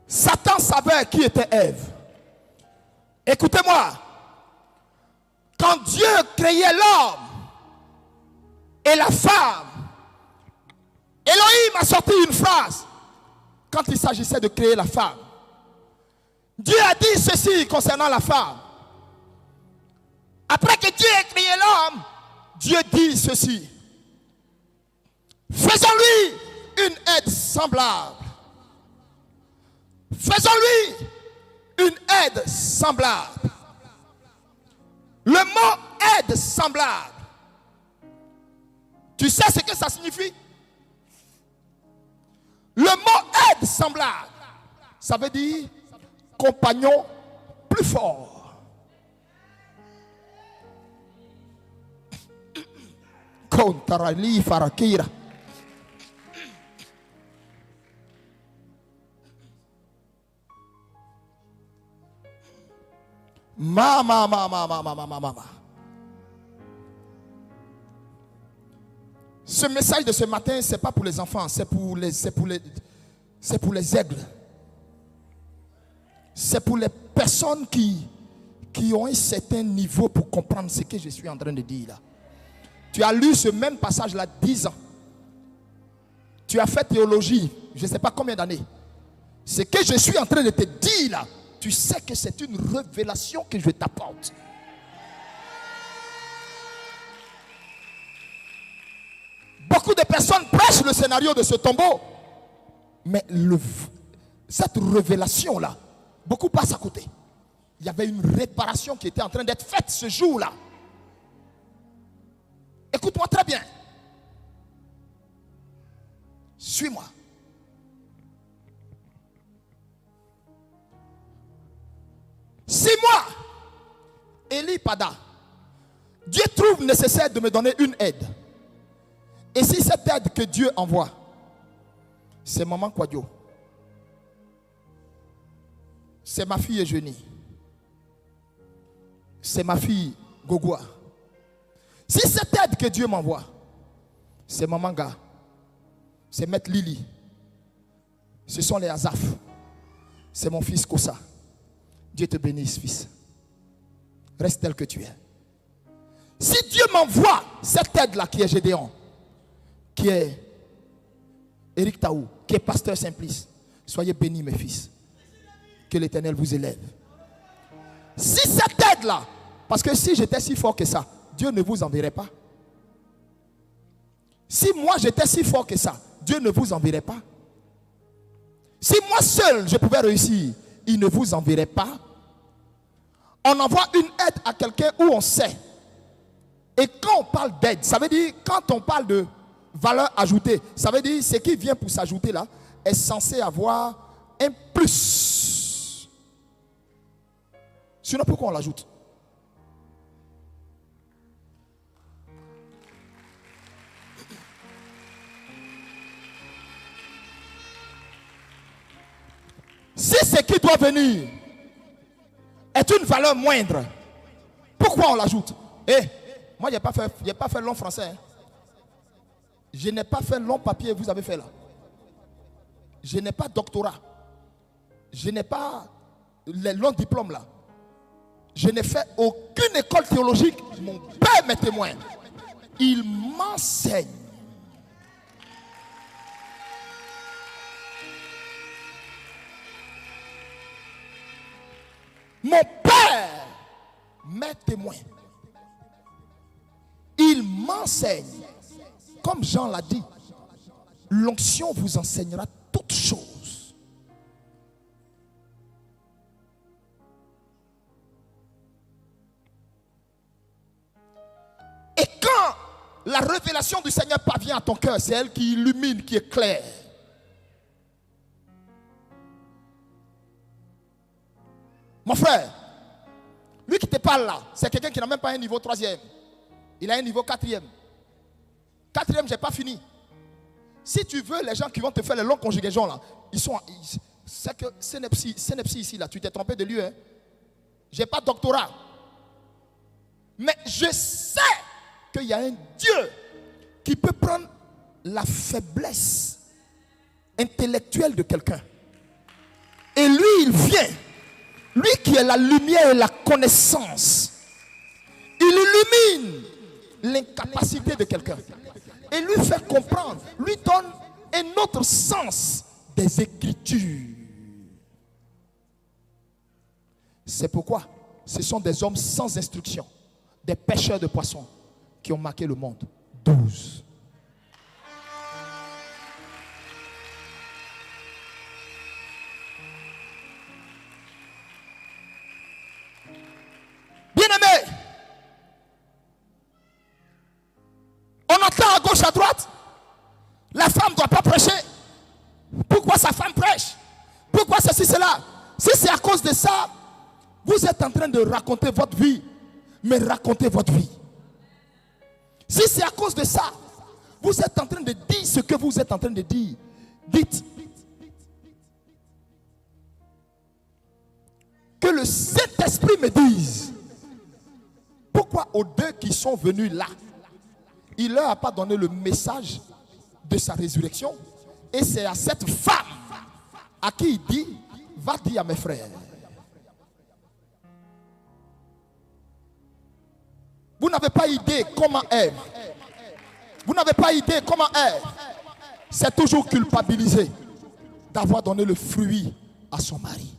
Satan savait qui était Ève. Écoutez-moi. Quand Dieu créait l'homme et la femme, Elohim a sorti une phrase quand il s'agissait de créer la femme. Dieu a dit ceci concernant la femme. Après que Dieu ait créé l'homme, Dieu dit ceci. Faisons-lui une aide semblable. Faisons-lui une aide semblable. Le mot aide semblable, tu sais ce que ça signifie? Le mot aide semblable, ça veut dire compagnon plus fort. Kontarali farakira. Mama. Ce message de ce matin, c'est pas pour les enfants, c'est pour les aigles. C'est pour les personnes qui ont un certain niveau pour comprendre ce que je suis en train de dire là. Tu as lu ce même passage là 10 ans. Tu as fait théologie, je ne sais pas combien d'années. Ce que je suis en train de te dire là, tu sais que c'est une révélation que je t'apporte. Beaucoup de personnes prêchent le scénario de ce tombeau. Mais cette révélation là, beaucoup passent à côté. Il y avait une réparation qui était en train d'être faite ce jour-là. Écoute-moi très bien. Suis-moi. Moi, Elipada, Dieu trouve nécessaire de me donner une aide. Et si cette aide que Dieu envoie, c'est maman Kwadjo, c'est ma fille Eugénie, c'est ma fille Gogoua. Si cette aide que Dieu m'envoie, c'est maman Ga, c'est Maître Lily, ce sont les Azaf, c'est mon fils Kosa. Dieu te bénisse, fils. Reste tel que tu es. Si Dieu m'envoie cette aide-là qui est Gédéon, qui est Éric Taou, qui est pasteur Simplice, soyez bénis mes fils. Que l'Éternel vous élève. Si cette aide-là, parce que si j'étais si fort que ça, Dieu ne vous enverrait pas. Si moi j'étais si fort que ça, Dieu ne vous enverrait pas. Si moi seul je pouvais réussir, il ne vous enverrait pas. On envoie une aide à quelqu'un où on sait. Et quand on parle d'aide, ça veut dire, quand on parle de valeur ajoutée, ça veut dire ce qui vient pour s'ajouter là est censé avoir un plus. Sinon, pourquoi on l'ajoute? Si ce qui doit venir est une valeur moindre, pourquoi on l'ajoute? Moi, je n'ai pas fait long français. Hein. Je n'ai pas fait long papier, vous avez fait là. Je n'ai pas doctorat. Je n'ai pas les longs diplômes là. Je n'ai fait aucune école théologique. Mon père m'est témoin. Il m'enseigne. Mon père m'est témoin. Il m'enseigne. Comme Jean l'a dit, l'onction vous enseignera toutes choses. Et quand la révélation du Seigneur parvient à ton cœur, c'est elle qui illumine, qui éclaire. Mon frère, lui qui te parle là, c'est quelqu'un qui n'a même pas un niveau 3e. Il a un niveau 4e. 4e, je n'ai pas fini. Si tu veux, les gens qui vont te faire les longues conjugaisons là, c'est que Sénepsi ici là, tu t'es trompé de lui. Hein? Je n'ai pas de doctorat. Mais je sais qu'il y a un Dieu qui peut prendre la faiblesse intellectuelle de quelqu'un. Et lui, il vient. Lui qui est la lumière et la connaissance. Il illumine l'incapacité de quelqu'un. Et lui fait comprendre, lui donne un autre sens des Écritures. C'est pourquoi ce sont des hommes sans instruction, des pêcheurs de poissons qui ont marqué le monde. 12. Bien-aimés, on entend à gauche, à droite, la femme ne doit pas prêcher. Pourquoi sa femme prêche? Pourquoi ceci, cela? Si c'est à cause de ça, vous êtes en train de raconter votre vie, mais racontez votre vie. Si c'est à cause de ça, vous êtes en train de dire ce que vous êtes en train de dire. Dites que le Saint-Esprit me dise pourquoi aux deux qui sont venus là, il ne leur a pas donné le message de sa résurrection. Et c'est à cette femme à qui il dit, va dire à mes frères. Vous n'avez pas idée comment Ève. Vous n'avez pas idée comment Ève s'est toujours culpabilisée d'avoir donné le fruit à son mari.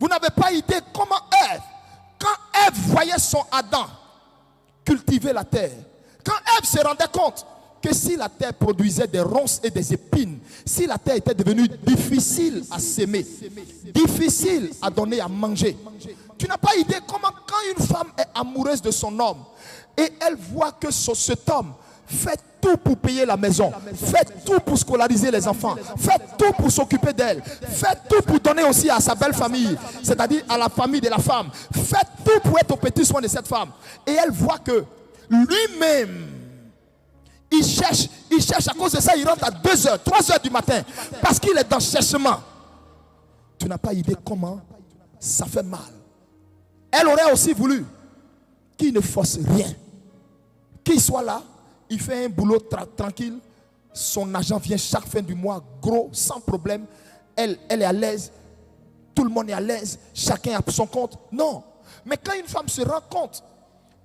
Vous n'avez pas idée comment Ève, quand Ève voyait son Adam cultiver la terre, quand Ève se rendait compte que si la terre produisait des ronces et des épines, si la terre était devenue difficile à s'aimer, difficile à donner à manger, tu n'as pas idée comment quand une femme est amoureuse de son homme et elle voit que cet homme fait tout pour payer la maison, fait tout pour scolariser les enfants, fait tout pour s'occuper d'elle, fait tout pour donner aussi à sa belle famille, c'est-à-dire à la famille de la femme, fait tout pour être au petit soin de cette femme. Et elle voit que lui-même, il cherche à cause de ça, il rentre à 2h, 3h du matin, parce qu'il est dans cherchement. Tu n'as pas idée comment ça fait mal. Elle aurait aussi voulu qu'il ne force rien. Qu'il soit là, il fait un boulot tranquille, son argent vient chaque fin du mois, gros, sans problème. Elle est à l'aise, tout le monde est à l'aise, chacun a son compte. Non, mais quand une femme se rend compte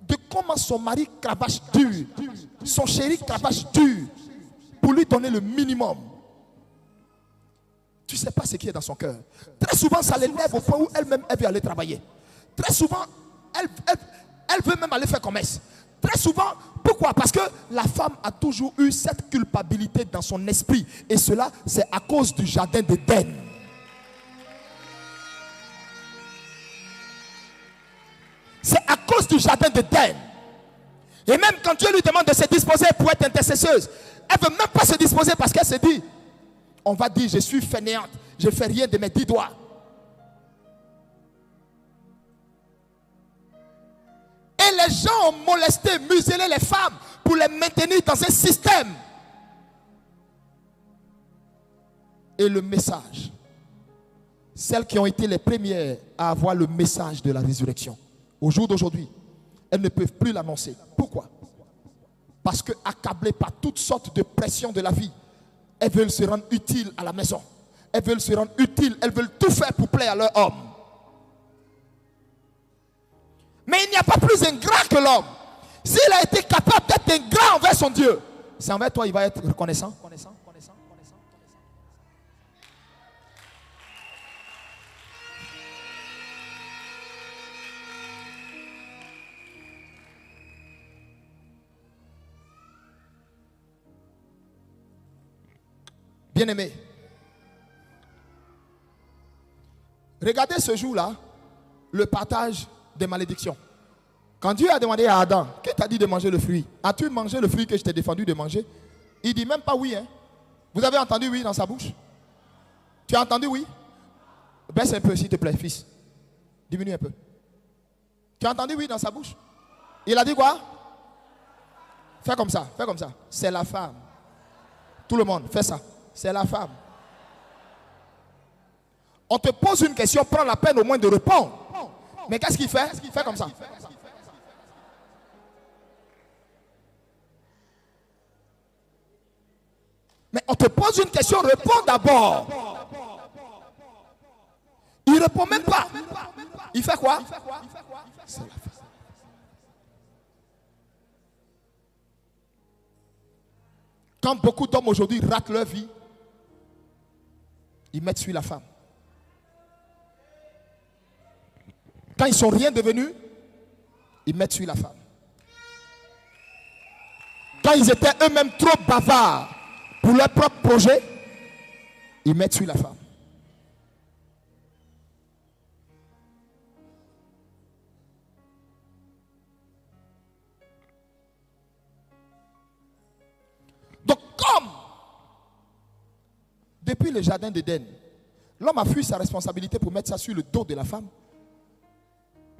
de comment son mari cravache dur, son chéri cravache dur, pour lui donner le minimum, Tu ne sais pas ce qui est dans son cœur. Très souvent, ça l'énerve au point où elle-même, elle veut aller travailler. Très souvent, elle veut même aller faire commerce. Très souvent, pourquoi? Parce que la femme a toujours eu cette culpabilité dans son esprit. Et cela, c'est à cause du jardin d'Éden. C'est à cause du jardin d'Éden. Et même quand Dieu lui demande de se disposer pour être intercesseuse, elle ne veut même pas se disposer parce qu'elle se dit, on va dire, je suis fainéante, je ne fais rien de mes 10 doigts. Et les gens ont molesté, muselé les femmes pour les maintenir dans un système. Et le message, celles qui ont été les premières à avoir le message de la résurrection, au jour d'aujourd'hui, elles ne peuvent plus l'annoncer. Pourquoi? Parce que accablées par toutes sortes de pressions de la vie, elles veulent se rendre utiles à la maison. Elles veulent se rendre utiles, elles veulent tout faire pour plaire à leur homme. Mais il n'y a pas plus ingrat que l'homme. S'il a été capable d'être ingrat envers son Dieu, c'est envers toi il va être reconnaissant. Bien-aimé, regardez ce jour-là, le partage des malédictions. Quand Dieu a demandé à Adam, qui t'a dit de manger le fruit? As-tu mangé le fruit que je t'ai défendu de manger? Il dit même pas oui. Hein? Vous avez entendu oui dans sa bouche? Tu as entendu oui? Baisse un peu s'il te plaît, fils. Diminue un peu. Tu as entendu oui dans sa bouche? Il a dit quoi? Fais comme ça, fais comme ça. C'est la femme. Tout le monde, fais ça. C'est la femme. On te pose une question, prends la peine au moins de répondre. Mais qu'est-ce qu'il fait? Fais comme ça. Mais on te pose une question, réponds d'abord. Il ne répond même pas. Il fait quoi? C'est la femme. Quand beaucoup d'hommes aujourd'hui ratent leur vie, ils mettent sur la femme. Quand ils ne sont rien devenus, ils mettent sur la femme. Quand ils étaient eux-mêmes trop bavards pour leur propre projet, ils mettent sur la femme. Donc comme depuis le jardin d'Éden, l'homme a fui sa responsabilité pour mettre ça sur le dos de la femme.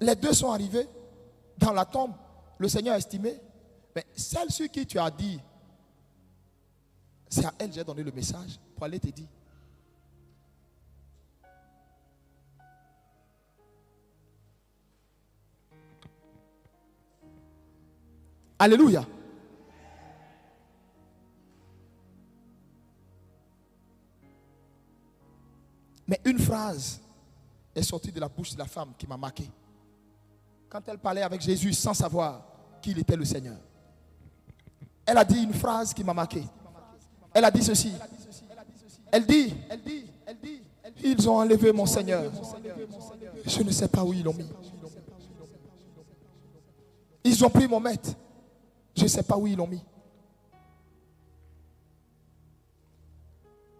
Les deux sont arrivés dans la tombe. Le Seigneur a estimé, mais celle sur qui tu as dit, c'est à elle que j'ai donné le message pour aller te dire. Alléluia. Mais une phrase est sortie de la bouche de la femme qui m'a marqué. Quand elle parlait avec Jésus sans savoir qu'il était le Seigneur. Elle a dit une phrase qui m'a marqué. Elle a dit ceci. Elle dit, ils ont enlevé mon Seigneur. Je ne sais pas où ils l'ont mis. Ils ont pris mon maître. Je ne sais pas où ils l'ont mis.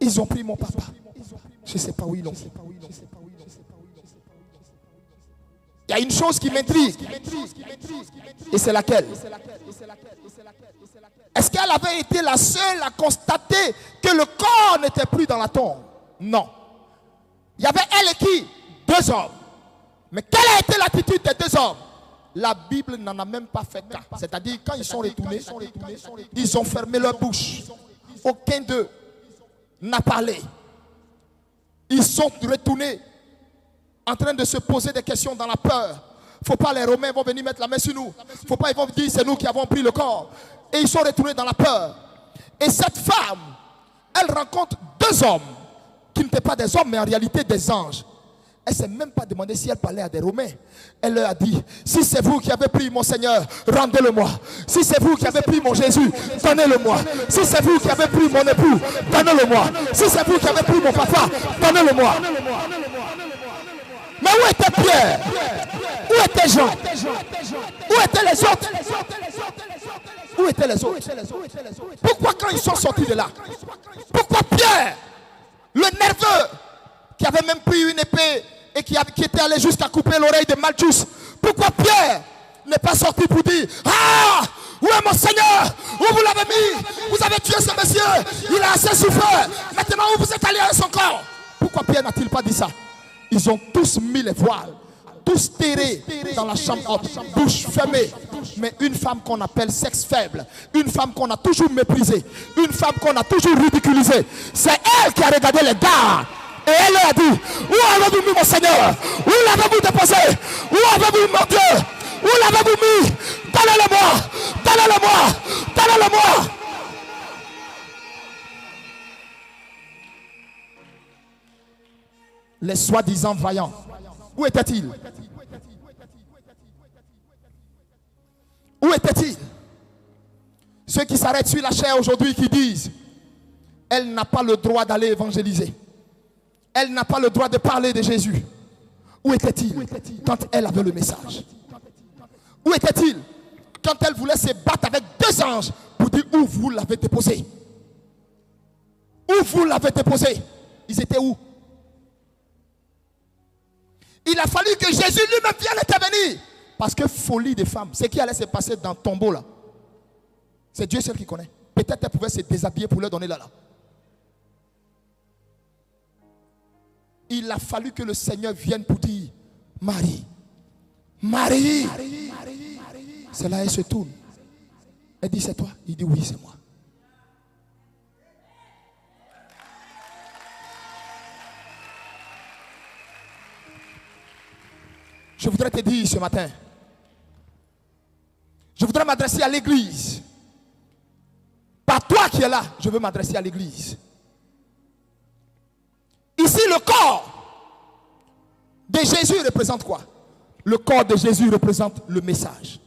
Ils ont pris mon papa. Je ne sais pas où ils l'ont mis. Il y a une chose qui m'intrigue. Et c'est laquelle? Est-ce qu'elle avait été la seule à constater que le corps n'était plus dans la tombe? Non. Il y avait elle et qui? Deux hommes. Mais quelle a été l'attitude des deux hommes? La Bible n'en a même pas fait cas. C'est-à-dire quand ils sont retournés, ils ont fermé leur bouche. Aucun d'eux n'a parlé. Ils sont retournés en train de se poser des questions dans la peur. Il ne faut pas les Romains vont venir mettre la main sur nous. Il ne faut pas ils vont dire c'est nous qui avons pris le corps. Et ils sont retournés dans la peur. Et cette femme, elle rencontre deux hommes qui n'étaient pas des hommes mais en réalité des anges. Elle ne s'est même pas demandé si elle parlait à des Romains. Elle leur a dit, si c'est vous qui avez pris mon Seigneur, rendez-le-moi. Si c'est vous qui avez pris mon Jésus, donnez-le-moi. Si c'est vous qui avez pris mon époux, donnez-le-moi. Si c'est vous qui avez pris mon papa, donnez-le-moi. Mais où était Pierre? Où était Jean? Où étaient les autres? Où étaient les autres? Pourquoi quand ils sont sortis de là? Pourquoi Pierre, le nerveux, qui avait même pris une épée et qui était allé jusqu'à couper l'oreille de Malchus, pourquoi Pierre n'est pas sorti pour dire, ah, où est mon Seigneur? Où vous l'avez mis? Vous avez tué ce monsieur, il a assez souffert, maintenant où vous êtes allé à son corps? Pourquoi Pierre n'a-t-il pas dit ça? Ils ont tous mis les voiles, tous terrés dans la chambre haute, bouche fermée. Mais une femme qu'on appelle sexe faible, une femme qu'on a toujours méprisée, une femme qu'on a toujours ridiculisée, c'est elle qui a regardé les gars. Et elle leur a dit, où avez-vous mis mon Seigneur? Où l'avez-vous déposé? Où avez-vous mis mon Dieu? Où l'avez-vous mis? Donnez-le-moi! Donnez-le-moi! Donnez-le-moi! Les soi-disant vaillants, où étaient-ils? Où étaient-ils? Ceux qui s'arrêtent sur la chair aujourd'hui, qui disent, elle n'a pas le droit d'aller évangéliser. Elle n'a pas le droit de parler de Jésus. Où était-il quand elle avait le message? Où était-il quand elle voulait se battre avec deux anges pour dire où vous l'avez déposé? Où vous l'avez déposé? Ils étaient où? Il a fallu que Jésus lui-même vienne intervenir. Parce que folie des femmes, ce qui allait se passer dans le tombeau là, c'est Dieu seul qui connaît. Peut-être elle pouvait se déshabiller pour leur donner là. Il a fallu que le Seigneur vienne pour dire, Marie, Marie. C'est là elle se tourne. Elle dit, c'est toi? Il dit, oui, c'est moi. Je voudrais te dire ce matin, je voudrais m'adresser à l'église. Par toi qui es là, je veux m'adresser à l'église. Ici, le corps de Jésus représente quoi? Le corps de Jésus représente le message.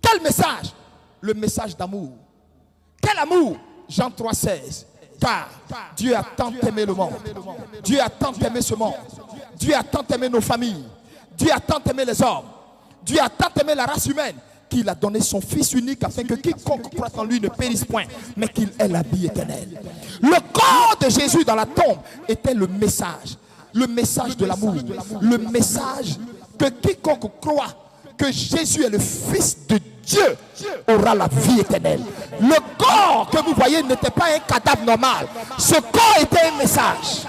Quel message? Le message d'amour. Quel amour? Jean 3,16. Car Dieu a tant aimé le monde. Dieu a tant aimé ce monde. Dieu a tant aimé nos familles. Dieu a tant aimé les hommes. Dieu a tant aimé la race humaine qu'il a donné son Fils unique afin que quiconque croit en lui ne périsse point, mais qu'il ait la vie éternelle. Le corps de Jésus dans la tombe était le message de l'amour, le message que quiconque croit que Jésus est le Fils de Dieu aura la vie éternelle. Le corps que vous voyez n'était pas un cadavre normal. Ce corps était un message.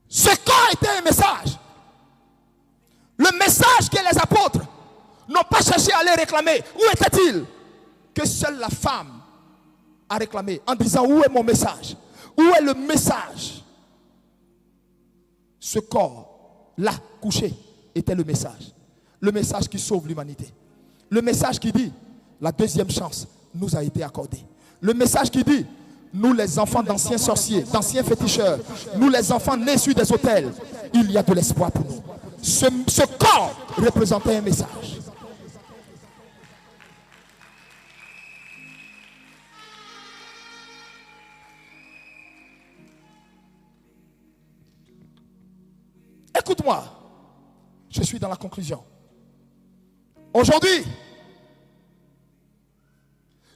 Ce corps était un message. Le message que les apôtres n'ont pas cherché à aller réclamer. Où était-il? Que seule la femme a réclamé en disant, où est mon message? Où est le message? Ce corps là couché était le message. Le message qui sauve l'humanité. Le message qui dit, la deuxième chance nous a été accordée. Le message qui dit, nous les enfants d'anciens sorciers, d'anciens féticheurs, nous les enfants nés sur des autels, il y a de l'espoir pour nous. Ce corps représentait un message. Écoute-moi, je suis dans la conclusion. Aujourd'hui,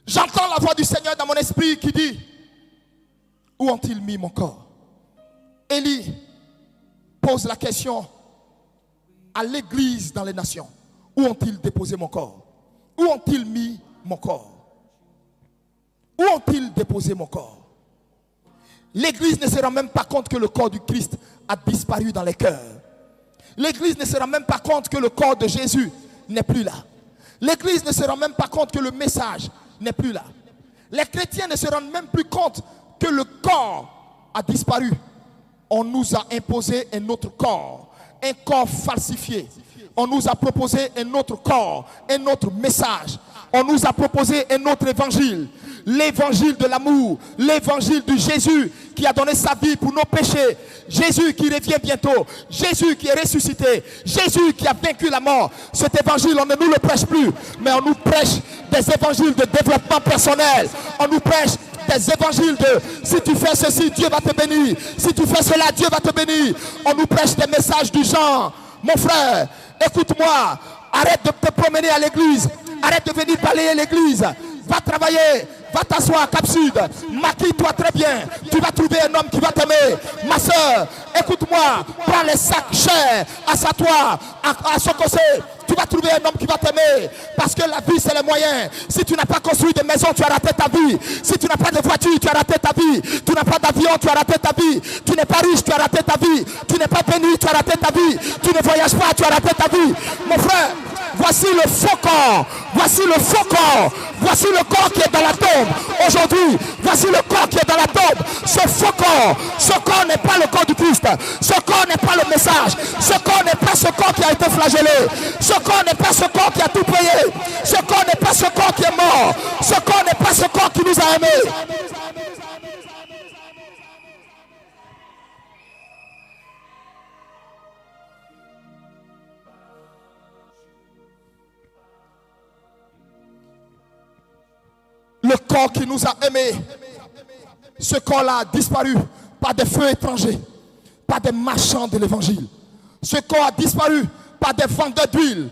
j'entends la voix du Seigneur dans mon esprit qui dit, où ont-ils mis mon corps? Élie pose la question à l'église dans les nations. Où ont-ils déposé mon corps? Où ont-ils mis mon corps? Où ont-ils déposé mon corps? L'église ne se rend même pas compte que le corps du Christ a disparu dans les cœurs. L'église ne se rend même pas compte que le corps de Jésus n'est plus là. L'église ne se rend même pas compte que le message n'est plus là. Les chrétiens ne se rendent même plus compte que le corps a disparu. On nous a imposé un autre corps, un corps falsifié. On nous a proposé un autre corps, un autre message. On nous a proposé un autre évangile. l'évangile de l'amour, l'évangile de Jésus qui a donné sa vie pour nos péchés, Jésus qui revient bientôt, Jésus qui est ressuscité, Jésus qui a vaincu la mort. Cet évangile, on ne nous le prêche plus, mais on nous prêche des évangiles de développement personnel. On nous prêche des évangiles de si tu fais ceci, Dieu va te bénir. Si tu fais cela, Dieu va te bénir. On nous prêche des messages du genre. Mon frère, écoute-moi, arrête de te promener à l'église, arrête de venir balayer l'église, va travailler, va t'asseoir à Cap Sud, maquille-toi très bien, tu vas trouver un homme qui va t'aimer. Ma soeur, écoute-moi, prends les sacs chers, assois-toi à Sokosé, tu vas trouver un homme qui va t'aimer, parce que la vie c'est les moyens. Si tu n'as pas construit de maison, tu as raté ta vie. Si tu n'as pas de voiture, tu as raté ta vie. Tu n'as pas d'avion, tu as raté ta vie. Tu n'es pas riche, tu as raté ta vie. Tu n'es pas béni, tu as raté ta vie. Tu ne voyages pas, tu as raté ta vie. Mon frère, voici le faux corps. Voici le faux corps. Voici le corps qui est dans la tombe. Aujourd'hui, voici le corps qui est dans la tombe. Ce faux corps, ce corps n'est pas le corps du Christ. Ce corps n'est pas le message. Ce corps n'est pas ce corps qui a été flagellé. Ce corps n'est pas ce corps qui a tout payé. Ce corps n'est pas ce corps qui est mort. Ce corps n'est pas ce corps qui nous a aimés. Le corps qui nous a aimés, ce corps-là a disparu par des feux étrangers, par des marchands de l'évangile. Ce corps a disparu par des vendeurs d'huile.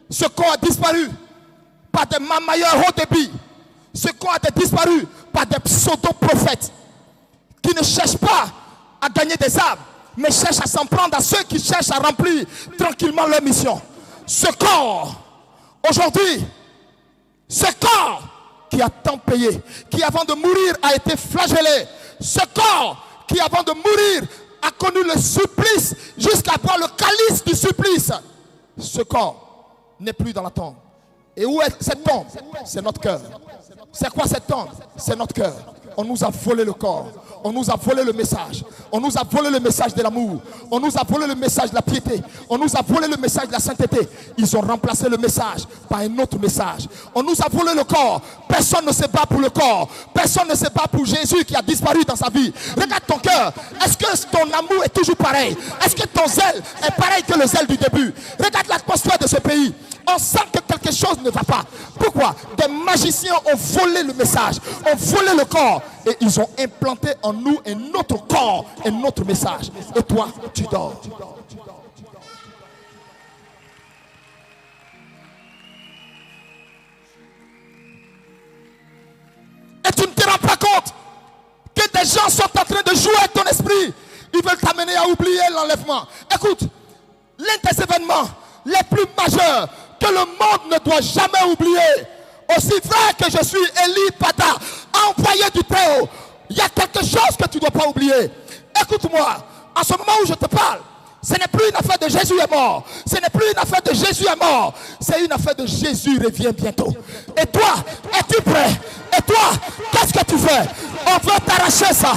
Ce corps a disparu par des mamailleurs haut débit. Ce corps a disparu par des pseudo-prophètes qui ne cherchent pas à gagner des âmes, mais cherchent à s'en prendre à ceux qui cherchent à remplir tranquillement leur mission. Ce corps, aujourd'hui, ce corps qui a tant payé, qui avant de mourir a été flagellé, ce corps qui avant de mourir a connu le supplice jusqu'à boire le calice du supplice, ce corps n'est plus dans la tombe. Et où est cette tombe? C'est notre cœur. C'est quoi cette tombe? C'est notre cœur. On nous a volé le corps. On nous a volé le message. On nous a volé le message de l'amour. On nous a volé le message de la piété. On nous a volé le message de la sainteté. Ils ont remplacé le message par un autre message. On nous a volé le corps. Personne ne se bat pour le corps. Personne ne se bat pour Jésus qui a disparu dans sa vie. Regarde ton cœur. Est-ce que ton amour est toujours pareil? Est-ce que ton zèle est pareil que le zèle du début? Regarde l'atmosphère de ce pays. On sent que quelque chose ne va pas. Pourquoi? Des magiciens ont volé le message, ont volé le corps et ils ont implanté en nous un autre corps, un autre message. Et toi, tu dors. Et tu ne te rends pas compte que des gens sont en train de jouer avec ton esprit. Ils veulent t'amener à oublier l'enlèvement. Écoute, l'un des événements les plus majeurs que le monde ne doit jamais oublier, aussi vrai que je suis Élie Pada, envoyé du Très-Haut, il y a quelque chose que tu ne dois pas oublier. Écoute-moi, en ce moment où je te parle, ce n'est plus une affaire de Jésus est mort. Ce n'est plus une affaire de Jésus est mort. C'est une affaire de Jésus revient bientôt. Et toi, es-tu prêt? Et toi, qu'est-ce que tu fais? On veut t'arracher ça.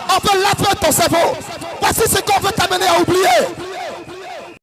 On veut laver ton cerveau. Voici ce qu'on veut t'amener à oublier.